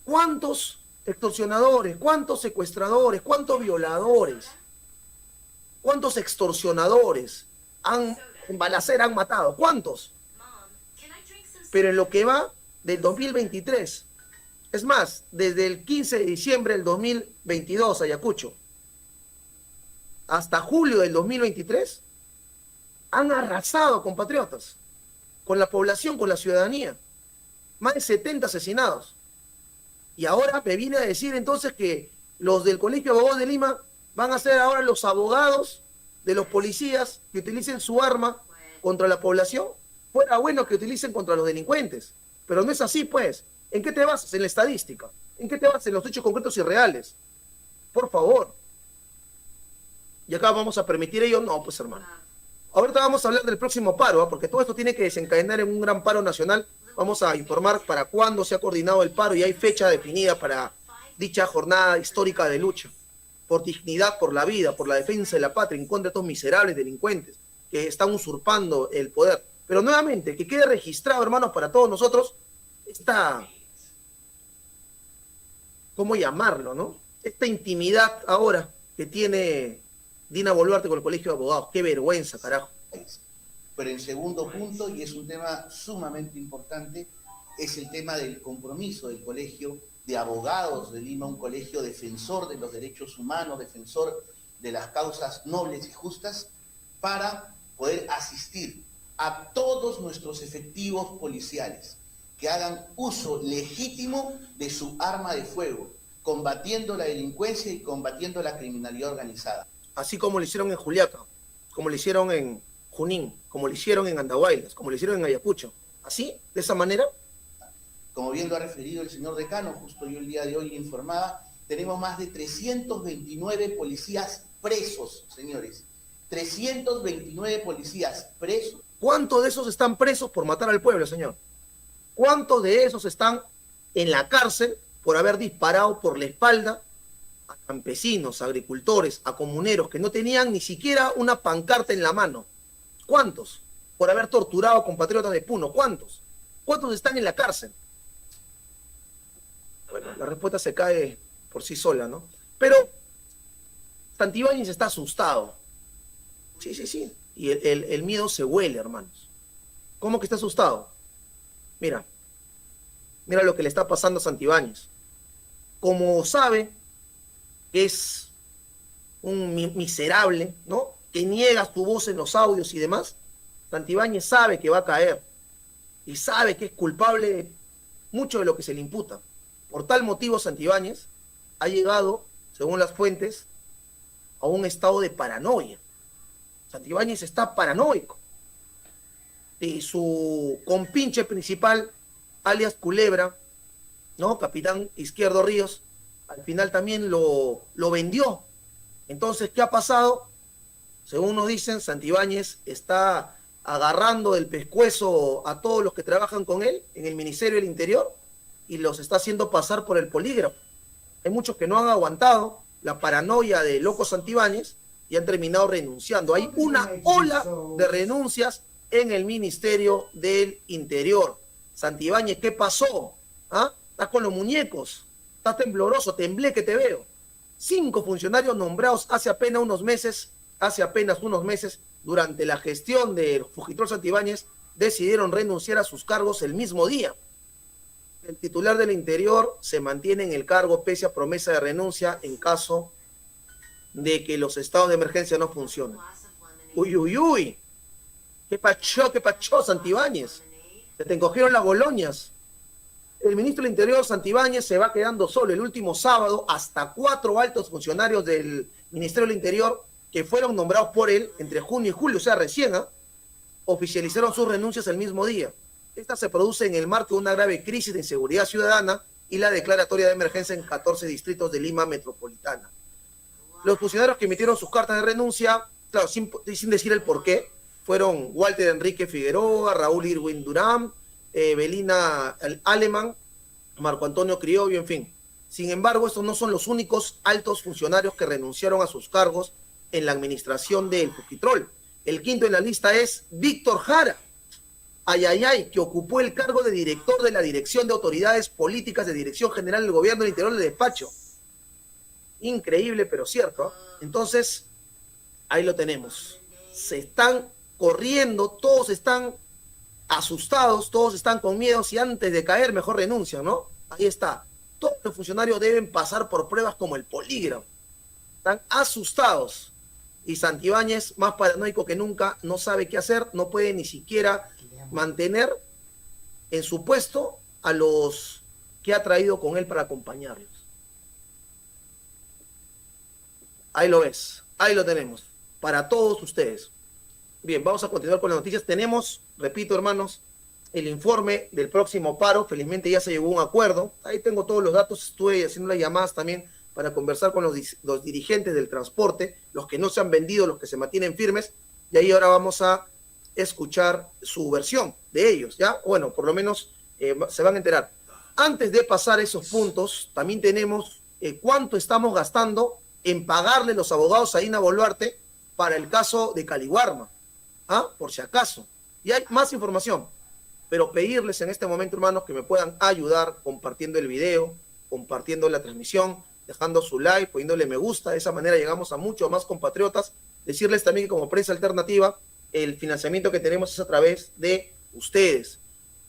¿cuántos extorsionadores, cuántos secuestradores, cuántos violadores, cuántos extorsionadores en balacera han matado? ¿Cuántos? Pero en lo que va del 2023, es más, desde el 15 de diciembre del 2022, Ayacucho, hasta julio del 2023, han arrasado, compatriotas, con la población, con la ciudadanía. Más de 70 asesinados. Y ahora me viene a decir entonces que los del Colegio de Abogados de Lima van a ser ahora los abogados de los policías que utilicen su arma contra la población. Fuera bueno que utilicen contra los delincuentes, pero no es así, pues. ¿En qué te basas? En la estadística. ¿En qué te basas? En los hechos concretos y reales. Por favor. ¿Y acá vamos a permitir ello? No, pues, hermano. Ahorita vamos a hablar del próximo paro, ¿eh? Porque todo esto tiene que desencadenar en un gran paro nacional. Vamos a informar para cuándo se ha coordinado el paro y hay fecha definida para dicha jornada histórica de lucha. Por dignidad, por la vida, por la defensa de la patria, en contra de estos miserables delincuentes que están usurpando el poder. Pero nuevamente, que quede registrado, hermanos, para todos nosotros, esta, ¿cómo llamarlo, no? Esta intimidad ahora que tiene Dina Boluarte con el Colegio de Abogados. Qué vergüenza, carajo. Pero en segundo punto, y es un tema sumamente importante, es el tema del compromiso del Colegio de Abogados de Lima, un colegio defensor de los derechos humanos, defensor de las causas nobles y justas, para poder asistir a todos nuestros efectivos policiales que hagan uso legítimo de su arma de fuego, combatiendo la delincuencia y combatiendo la criminalidad organizada. Así como lo hicieron en Juliaca, como lo hicieron en Junín, como lo hicieron en Andahuaylas, como lo hicieron en Ayacucho. ¿Así? ¿De esa manera? Como bien lo ha referido el señor decano, justo yo el día de hoy informaba, tenemos más de 329 policías presos, señores. 329 policías presos. ¿Cuántos de esos están presos por matar al pueblo, señor? ¿Cuántos de esos están en la cárcel por haber disparado por la espalda a campesinos, a agricultores, a comuneros que no tenían ni siquiera una pancarta en la mano? ¿Cuántos? Por haber torturado a compatriotas de Puno. ¿Cuántos? ¿Cuántos están en la cárcel? Bueno, la respuesta se cae por sí sola, ¿no? Pero Santibáñez está asustado. Sí. Y el miedo se huele, hermanos. ¿Cómo que está asustado? Mira lo que le está pasando a Santibáñez. Como sabe que es un miserable, ¿no? Que niega tu voz en los audios y demás, Santibáñez sabe que va a caer y sabe que es culpable de mucho de lo que se le imputa. Por tal motivo, Santibáñez ha llegado, según las fuentes, a un estado de paranoia. Santibáñez está paranoico. Y su compinche principal, alias Culebra, ¿no? Capitán Izquierdo Ríos, al final también lo vendió. Entonces, ¿qué ha pasado? Según nos dicen, Santibáñez está agarrando del pescuezo a todos los que trabajan con él en el Ministerio del Interior y los está haciendo pasar por el polígrafo. Hay muchos que no han aguantado la paranoia de loco Santibáñez y han terminado renunciando. Hay una ola de renuncias en el Ministerio del Interior. Santibáñez, ¿qué pasó? ¿Ah? Estás con los muñecos, estás tembloroso, temblé que te veo. 5 funcionarios nombrados hace apenas unos meses, durante la gestión del Fujitrol Santibáñez, decidieron renunciar a sus cargos el mismo día. El titular del Interior se mantiene en el cargo pese a promesa de renuncia en caso de que los estados de emergencia no funcionen. Uy. ¿Qué pachó, Santibáñez? Se te encogieron las boloñas. El ministro del Interior, Santibáñez, se va quedando solo. El último sábado, hasta 4 altos funcionarios del Ministerio del Interior, que fueron nombrados por él entre junio y julio, o sea, recién, oficializaron sus renuncias el mismo día. Esta se produce en el marco de una grave crisis de inseguridad ciudadana y la declaratoria de emergencia en 14 distritos de Lima metropolitana. Los funcionarios que emitieron sus cartas de renuncia, claro, sin decir el porqué, fueron Walter Enrique Figueroa, Raúl Irwin Durán, Belina Alemán, Marco Antonio Criollo, en fin. Sin embargo, estos no son los únicos altos funcionarios que renunciaron a sus cargos en la administración del Fujitrol. El quinto en la lista es Víctor Jara, que ocupó el cargo de director de la Dirección de Autoridades Políticas de Dirección General del Gobierno del Interior del Despacho. Increíble, pero cierto. Entonces, ahí lo tenemos. Se están corriendo, todos están asustados, todos están con miedo. Si antes de caer, mejor renuncian, ¿no? Ahí está. Todos los funcionarios deben pasar por pruebas como el polígrafo. Están asustados. Y Santibáñez, más paranoico que nunca, no sabe qué hacer, no puede ni siquiera mantener en su puesto a los que ha traído con él para acompañarlos. Ahí lo ves, ahí lo tenemos, para todos ustedes. Bien, vamos a continuar con las noticias. Tenemos, repito, hermanos, el informe del próximo paro. Felizmente ya se llegó a un acuerdo. Ahí tengo todos los datos. Estuve haciendo las llamadas también para conversar con los dirigentes del transporte, los que no se han vendido, los que se mantienen firmes. Y ahí ahora vamos a escuchar su versión de ellos, ¿ya? Bueno, por lo menos se van a enterar. Antes de pasar esos puntos, también tenemos cuánto estamos gastando en pagarle los abogados a Dina Boluarte para el caso de Caliwarma, por si acaso. Y hay más información, pero pedirles en este momento, hermanos, que me puedan ayudar compartiendo el video, compartiendo la transmisión, dejando su like, poniéndole me gusta. De esa manera llegamos a muchos más compatriotas. Decirles también que como prensa alternativa, el financiamiento que tenemos es a través de ustedes.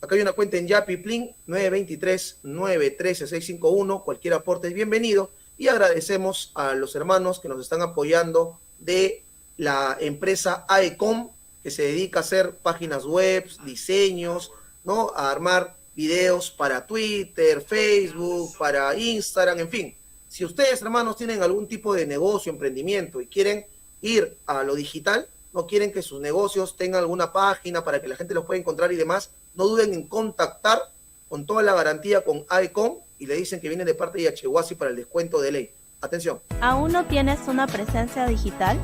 Acá hay una cuenta en Yapi Plin, 923-913-651. Cualquier aporte es bienvenido. Y agradecemos a los hermanos que nos están apoyando de la empresa AECOM, que se dedica a hacer páginas web, diseños, ¿no? A armar videos para Twitter, Facebook, para Instagram, en fin. Si ustedes, hermanos, tienen algún tipo de negocio, emprendimiento y quieren ir a lo digital, no quieren que sus negocios tengan alguna página para que la gente los pueda encontrar y demás, no duden en contactar con toda la garantía con AECOM y le dicen que viene de parte de Yachehuasi para el descuento de ley. Atención. ¿Aún no tienes una presencia digital?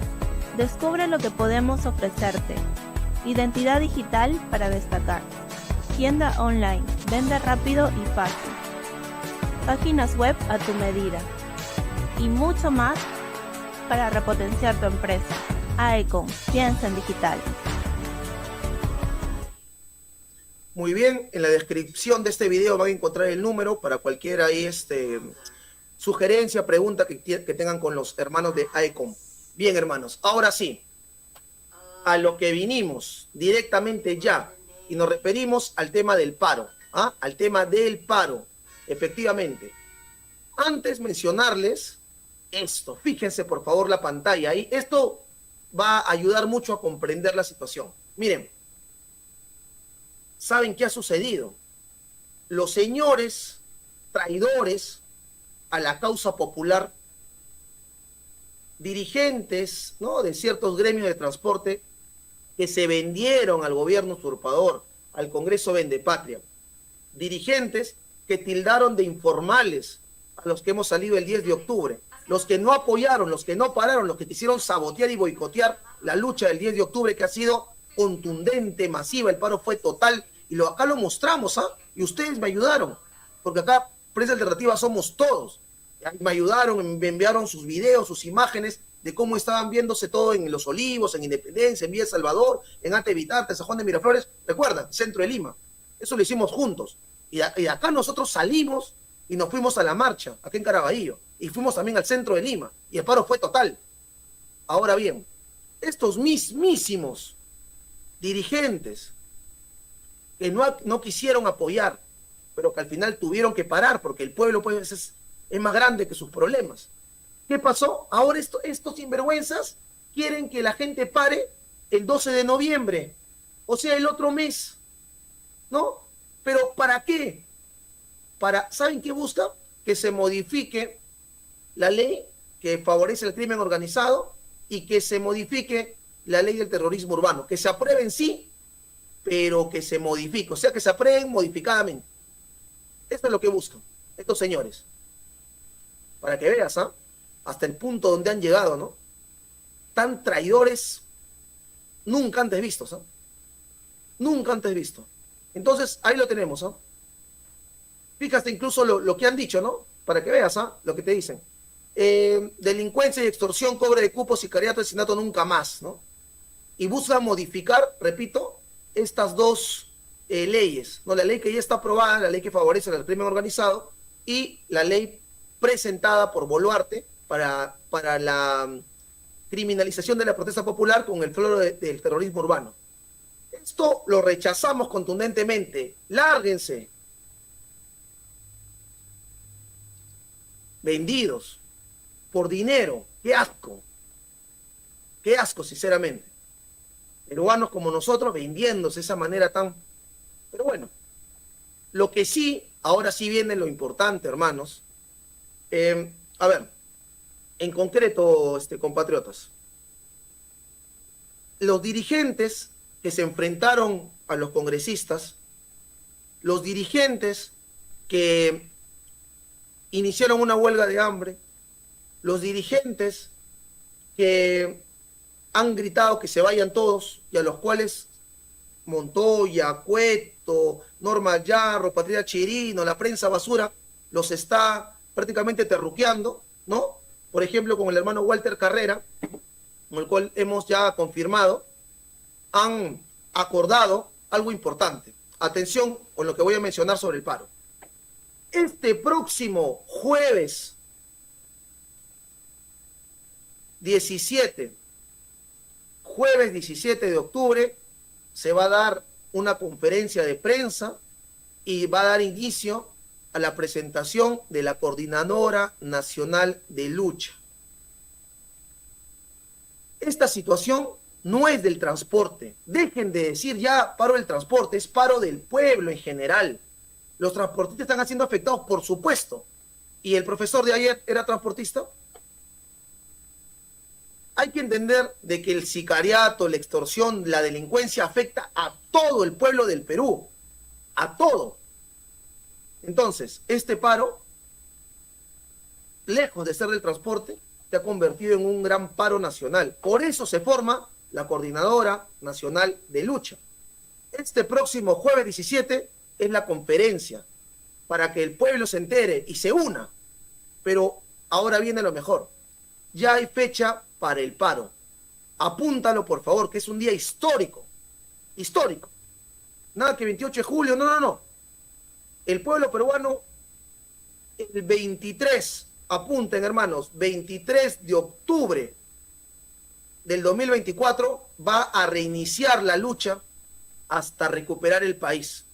Descubre lo que podemos ofrecerte. Identidad digital para destacar. Tienda online, vende rápido y fácil. Páginas web a tu medida. Y mucho más para repotenciar tu empresa. AECOM, piensa en digital. Muy bien, en la descripción de este video van a encontrar el número para cualquier ahí sugerencia, pregunta que tengan con los hermanos de AECOM. Bien, hermanos, ahora sí, a lo que vinimos directamente ya, y nos referimos al tema del paro, al tema del paro, efectivamente. Antes mencionarles esto, fíjense por favor la pantalla ahí, esto va a ayudar mucho a comprender la situación. Miren, ¿saben qué ha sucedido? Los señores traidores a la causa popular, dirigentes, ¿no?, de ciertos gremios de transporte que se vendieron al gobierno usurpador, al Congreso Vendepatria, dirigentes que tildaron de informales a los que hemos salido el 10 de octubre, los que no apoyaron, los que no pararon, los que quisieron sabotear y boicotear la lucha del 10 de octubre, que ha sido contundente, masiva, el paro fue total, y acá lo mostramos, y ustedes me ayudaron, porque acá Prensa Alternativa somos todos. Me ayudaron, me enviaron sus videos, sus imágenes de cómo estaban viéndose todo en Los Olivos, en Independencia, en Villa Salvador, en Ate Vitarte, en San Juan de Miraflores. Recuerdan, centro de Lima. Eso lo hicimos juntos. Y acá nosotros salimos y nos fuimos a la marcha, acá en Caraballo. Y fuimos también al centro de Lima. Y el paro fue total. Ahora bien, estos mismísimos dirigentes que no quisieron apoyar, pero que al final tuvieron que parar, porque el pueblo pues es más grande que sus problemas. ¿Qué pasó? Ahora estos sinvergüenzas quieren que la gente pare el 12 de noviembre, o sea, el otro mes, ¿no? ¿Pero para qué? ¿Saben qué busca? Que se modifique la ley que favorece el crimen organizado y que se modifique la ley del terrorismo urbano, que se aprueben sí, pero que se modifique, o sea, que se aprueben modificadamente. Esto es lo que buscan estos señores. Para que veas, hasta el punto donde han llegado, ¿no? Tan traidores nunca antes vistos, nunca antes visto. Entonces, ahí lo tenemos, Fíjate incluso lo que han dicho, ¿no? Para que veas, lo que te dicen. Delincuencia y extorsión, cobre de cupos, sicariato, asesinato, nunca más, ¿no? Y buscan modificar, repito, estas dos leyes, ¿no? La ley que ya está aprobada, la ley que favorece el crimen organizado, y la ley presentada por Boluarte para la criminalización de la protesta popular con el floro del terrorismo urbano. Esto lo rechazamos contundentemente. Lárguense. Vendidos por dinero. Qué asco. Qué asco, sinceramente. Peruanos como nosotros vendiéndose de esa manera tan... Pero bueno, lo que sí, ahora sí viene lo importante, hermanos. A ver, en concreto, compatriotas, los dirigentes que se enfrentaron a los congresistas, los dirigentes que iniciaron una huelga de hambre, los dirigentes que han gritado que se vayan todos y a los cuales Montoya, Cueto, Norma Yarro, Patricia Chirino, la prensa basura, los está prácticamente terruqueando, ¿no? Por ejemplo, con el hermano Walter Carrera, con el cual hemos ya confirmado, han acordado algo importante. Atención con lo que voy a mencionar sobre el paro. Este próximo jueves 17 de octubre, se va a dar una conferencia de prensa y va a dar inicio a la presentación de la Coordinadora Nacional de Lucha. Esta situación no es del transporte. Dejen de decir ya paro del transporte, es paro del pueblo en general. Los transportistas están siendo afectados, por supuesto. ¿Y el profesor de ayer era transportista? Hay que entender de que el sicariato, la extorsión, la delincuencia afecta a todo el pueblo del Perú. A todo. Entonces, este paro, lejos de ser del transporte, se ha convertido en un gran paro nacional. Por eso se forma la Coordinadora Nacional de Lucha. Este próximo jueves 17 es la conferencia para que el pueblo se entere y se una. Pero ahora viene lo mejor. Ya hay fecha para el paro. Apúntalo, por favor, que es un día histórico. Histórico. Nada que 28 de julio, no. El pueblo peruano, el 23, apunten hermanos, 23 de octubre del 2024 va a reiniciar la lucha hasta recuperar el país.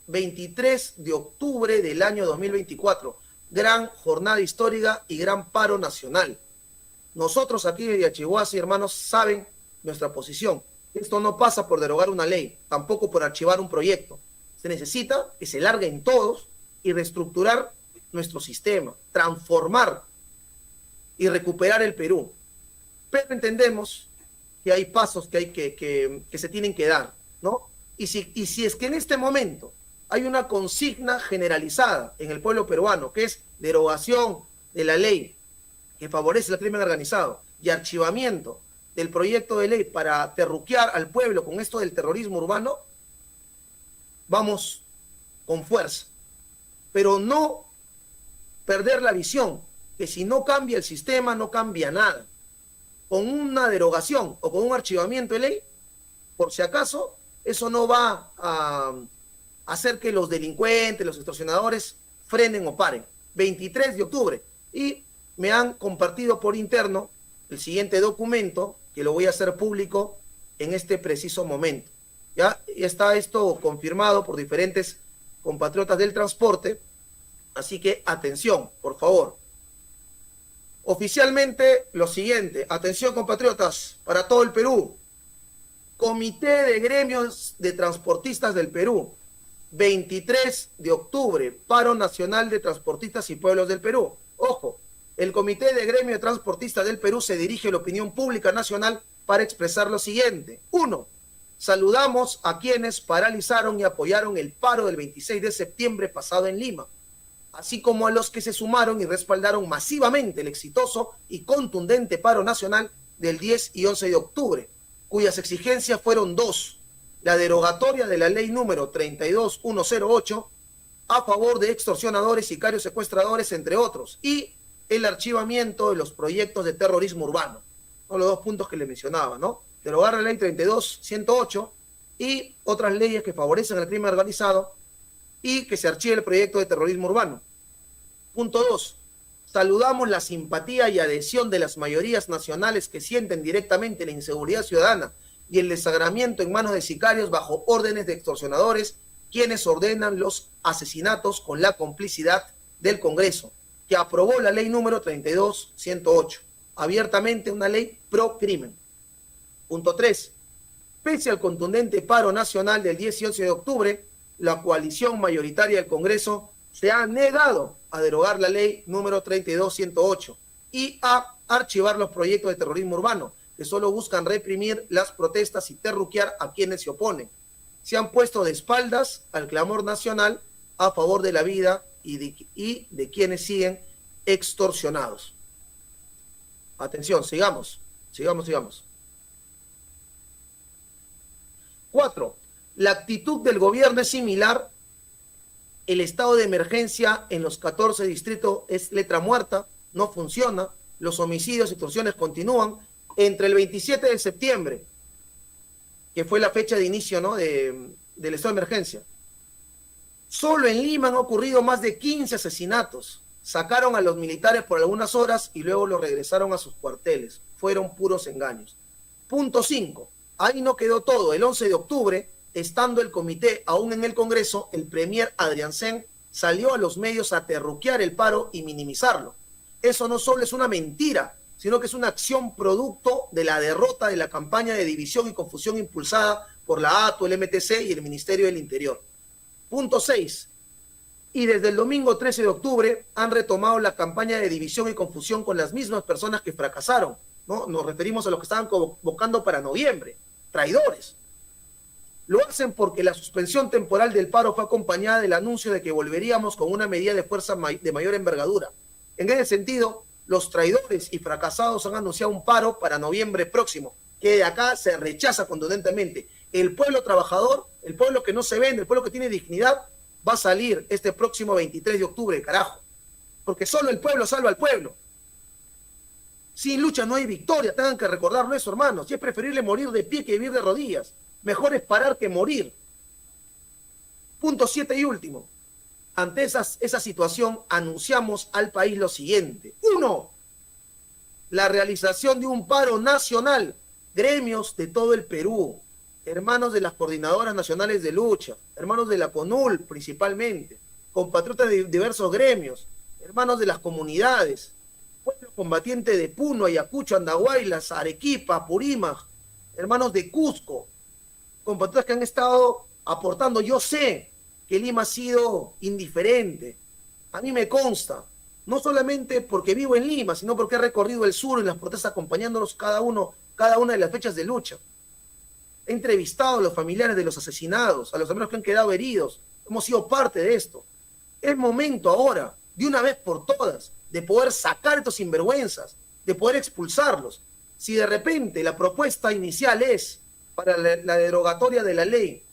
23 de octubre del año 2024, gran jornada histórica y gran paro nacional. Nosotros aquí de Yachihuasi, hermanos, saben nuestra posición. Esto no pasa por derogar una ley, tampoco por archivar un proyecto. Se necesita que se larguen todos y reestructurar nuestro sistema, transformar y recuperar el Perú. Pero entendemos que hay pasos que se tienen que dar, ¿no? Y si es que en este momento hay una consigna generalizada en el pueblo peruano, que es derogación de la ley que favorece el crimen organizado y archivamiento del proyecto de ley para terruquear al pueblo con esto del terrorismo urbano, vamos con fuerza. Pero no perder la visión, que si no cambia el sistema, no cambia nada. Con una derogación o con un archivamiento de ley, por si acaso, eso no va a hacer que los delincuentes, los extorsionadores frenen o paren. 23 de octubre. Y me han compartido por interno el siguiente documento, que lo voy a hacer público en este preciso momento. Ya está esto confirmado por diferentes compatriotas del transporte, así que atención, por favor. Oficialmente lo siguiente, atención compatriotas, para todo el Perú. Comité de Gremios de Transportistas del Perú, 23 de octubre, paro nacional de transportistas y pueblos del Perú. Ojo, el Comité de Gremio de Transportistas del Perú se dirige a la opinión pública nacional para expresar lo siguiente. 1. Saludamos a quienes paralizaron y apoyaron el paro del 26 de septiembre pasado en Lima, así como a los que se sumaron y respaldaron masivamente el exitoso y contundente paro nacional del 10 y 11 de octubre, cuyas exigencias fueron dos: la derogatoria de la ley número 32108 a favor de extorsionadores, sicarios, secuestradores, entre otros, y el archivamiento de los proyectos de terrorismo urbano. Son los dos puntos que le mencionaba, ¿no? Derogar la ley 32108 y otras leyes que favorecen el crimen organizado y que se archive el proyecto de terrorismo urbano. Punto 2. Saludamos la simpatía y adhesión de las mayorías nacionales que sienten directamente la inseguridad ciudadana y el desagramiento en manos de sicarios bajo órdenes de extorsionadores, quienes ordenan los asesinatos con la complicidad del Congreso, que aprobó la ley número 32108, abiertamente una ley pro crimen. Punto 3. Pese al contundente paro nacional del 10 y 11 de octubre, la coalición mayoritaria del Congreso se ha negado a derogar la ley número 32108 y a archivar los proyectos de terrorismo urbano, que solo buscan reprimir las protestas y terruquear a quienes se oponen. Se han puesto de espaldas al clamor nacional a favor de la vida y de quienes siguen extorsionados. Atención, sigamos. 4. La actitud del gobierno es similar. El estado de emergencia en los 14 distritos es letra muerta, no funciona. Los homicidios y extorsiones continúan. Entre el 27 de septiembre, que fue la fecha de inicio, ¿no?, del estado de emergencia, solo en Lima han ocurrido más de 15 asesinatos. Sacaron a los militares por algunas horas y luego los regresaron a sus cuarteles. Fueron puros engaños. Punto 5. Ahí no quedó todo. El 11 de octubre, estando el comité aún en el Congreso, el premier Adrián Sen salió a los medios a terruquear el paro y minimizarlo. Eso no solo es una mentira, sino que es una acción producto de la derrota de la campaña de división y confusión impulsada por la ATU, el MTC y el Ministerio del Interior. Punto 6. Y desde el domingo 13 de octubre han retomado la campaña de división y confusión con las mismas personas que fracasaron, ¿no? Nos referimos a los que estaban convocando para noviembre. Traidores. Lo hacen porque la suspensión temporal del paro fue acompañada del anuncio de que volveríamos con una medida de fuerza de mayor envergadura. En ese sentido, los traidores y fracasados han anunciado un paro para noviembre próximo, que de acá se rechaza contundentemente. El pueblo trabajador, el pueblo que no se vende, el pueblo que tiene dignidad, va a salir este próximo 23 de octubre, carajo. Porque solo el pueblo salva al pueblo. Sin lucha no hay victoria, tengan que recordarlo eso, hermanos. Y es preferible morir de pie que vivir de rodillas. Mejor es parar que morir. Punto 7 y último. Ante esa situación, anunciamos al país lo siguiente. 1. La realización de un paro nacional. Gremios de todo el Perú, hermanos de las coordinadoras nacionales de lucha, hermanos de la CONUL principalmente, compatriotas de diversos gremios, hermanos de las comunidades, pueblo combatiente de Puno, Ayacucho, Andahuaylas, Arequipa, Apurímac, hermanos de Cusco, compatriotas que han estado aportando. Yo sé que Lima ha sido indiferente, a mí me consta, no solamente porque vivo en Lima, sino porque he recorrido el sur en las protestas acompañándolos cada una de las fechas de lucha. He entrevistado a los familiares de los asesinados, a los hermanos que han quedado heridos, hemos sido parte de esto. Es momento ahora, de una vez por todas, de poder sacar a estos sinvergüenzas, de poder expulsarlos. Si de repente la propuesta inicial es para la derogatoria de la ley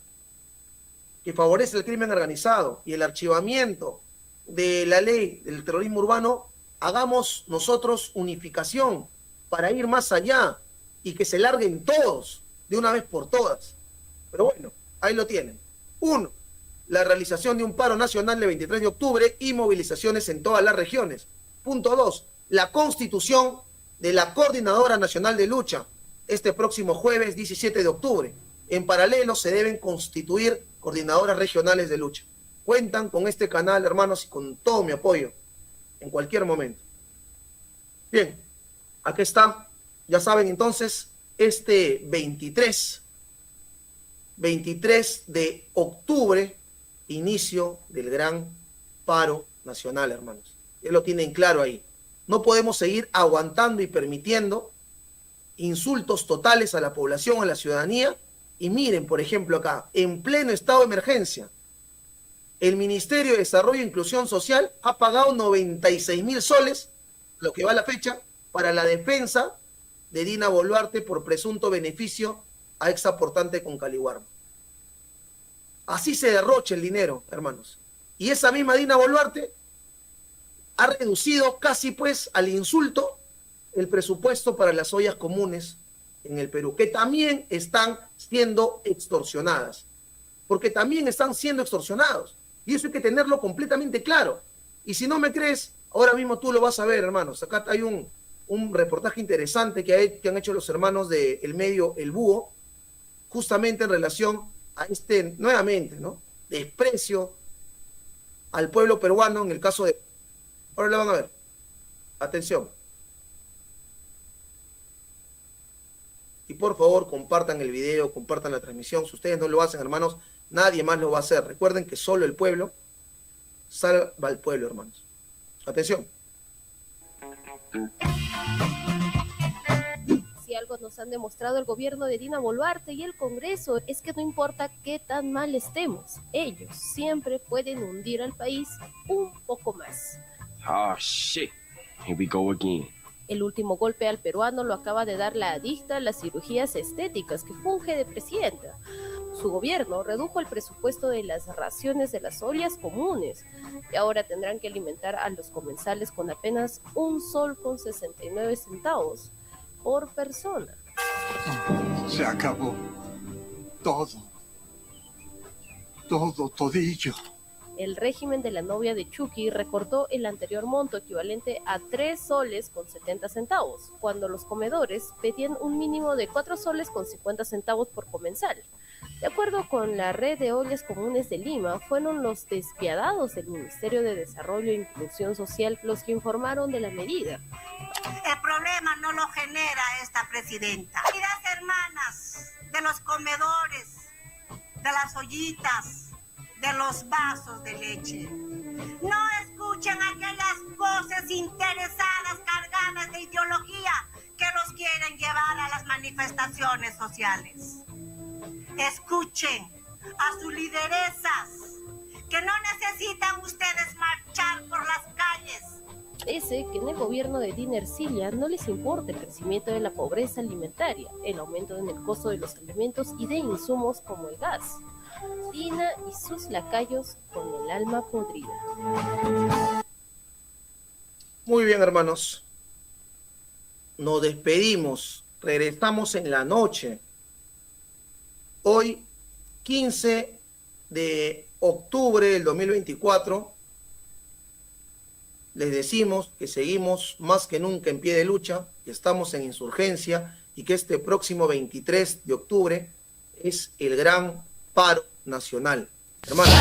que favorece el crimen organizado y el archivamiento de la ley del terrorismo urbano, hagamos nosotros unificación para ir más allá y que se larguen todos de una vez por todas. Pero bueno, ahí lo tienen. 1. La realización de un paro nacional el 23 de octubre y movilizaciones en todas las regiones. Punto 2. La constitución de la Coordinadora Nacional de Lucha este próximo jueves 17 de octubre. En paralelo se deben constituir coordinadoras regionales de lucha. Cuentan con este canal, hermanos, y con todo mi apoyo en cualquier momento. Bien, aquí está. Ya saben entonces, este 23 de octubre, inicio del gran paro nacional, hermanos. Ya lo tienen claro ahí. No podemos seguir aguantando y permitiendo insultos totales a la población, a la ciudadanía. Y miren, por ejemplo, acá, en pleno estado de emergencia, el Ministerio de Desarrollo e Inclusión Social ha pagado 96.000 soles, lo que va a la fecha, para la defensa de Dina Boluarte por presunto beneficio a ex aportante con Caliwarma. Así se derrocha el dinero, hermanos. Y esa misma Dina Boluarte ha reducido casi pues al insulto el presupuesto para las ollas comunes en el Perú, que también están siendo extorsionadas, porque también están siendo extorsionados. Y eso hay que tenerlo completamente claro. Y si no me crees, ahora mismo tú lo vas a ver, hermanos. Acá hay un reportaje interesante que han hecho los hermanos del medio El Búho, justamente en relación a este, nuevamente, ¿no?, desprecio al pueblo peruano en el caso de... Ahora lo van a ver. Atención. Y por favor, compartan el video, compartan la transmisión. Si ustedes no lo hacen, hermanos, nadie más lo va a hacer. Recuerden que solo el pueblo salva al pueblo, hermanos. Atención. Si algo nos han demostrado el gobierno de Dina Boluarte y el Congreso es que no importa qué tan mal estemos, ellos siempre pueden hundir al país un poco más. Oh, shit. Here we go again. El último golpe al peruano lo acaba de dar la adicta a las cirugías estéticas que funge de presidenta. Su gobierno redujo el presupuesto de las raciones de las ollas comunes y ahora tendrán que alimentar a los comensales con apenas $1.69 por persona. Se acabó. Todo. Todillo. El régimen de la novia de Chucky recortó el anterior monto equivalente a 3 soles con 70 centavos, cuando los comedores pedían un mínimo de 4 soles con 50 centavos por comensal. De acuerdo con la red de ollas comunes de Lima, fueron los despiadados del Ministerio de Desarrollo e Inclusión Social los que informaron de la medida. El problema no lo genera esta presidenta. Y las hermanas de los comedores, de las ollitas, de los vasos de leche. No escuchen aquellas voces interesadas cargadas de ideología que los quieren llevar a las manifestaciones sociales. Escuchen a sus lideresas, que no necesitan ustedes marchar por las calles. Parece que en el gobierno de Dina Ercilia no les importa el crecimiento de la pobreza alimentaria, el aumento en el costo de los alimentos y de insumos como el gas. Dina y sus lacayos con el alma podrida. Muy bien, hermanos. Nos despedimos. Regresamos en la noche. Hoy, 15 de octubre del 2024, les decimos que seguimos más que nunca en pie de lucha, que estamos en insurgencia y que este próximo 23 de octubre es el gran paro nacional. Hermanos,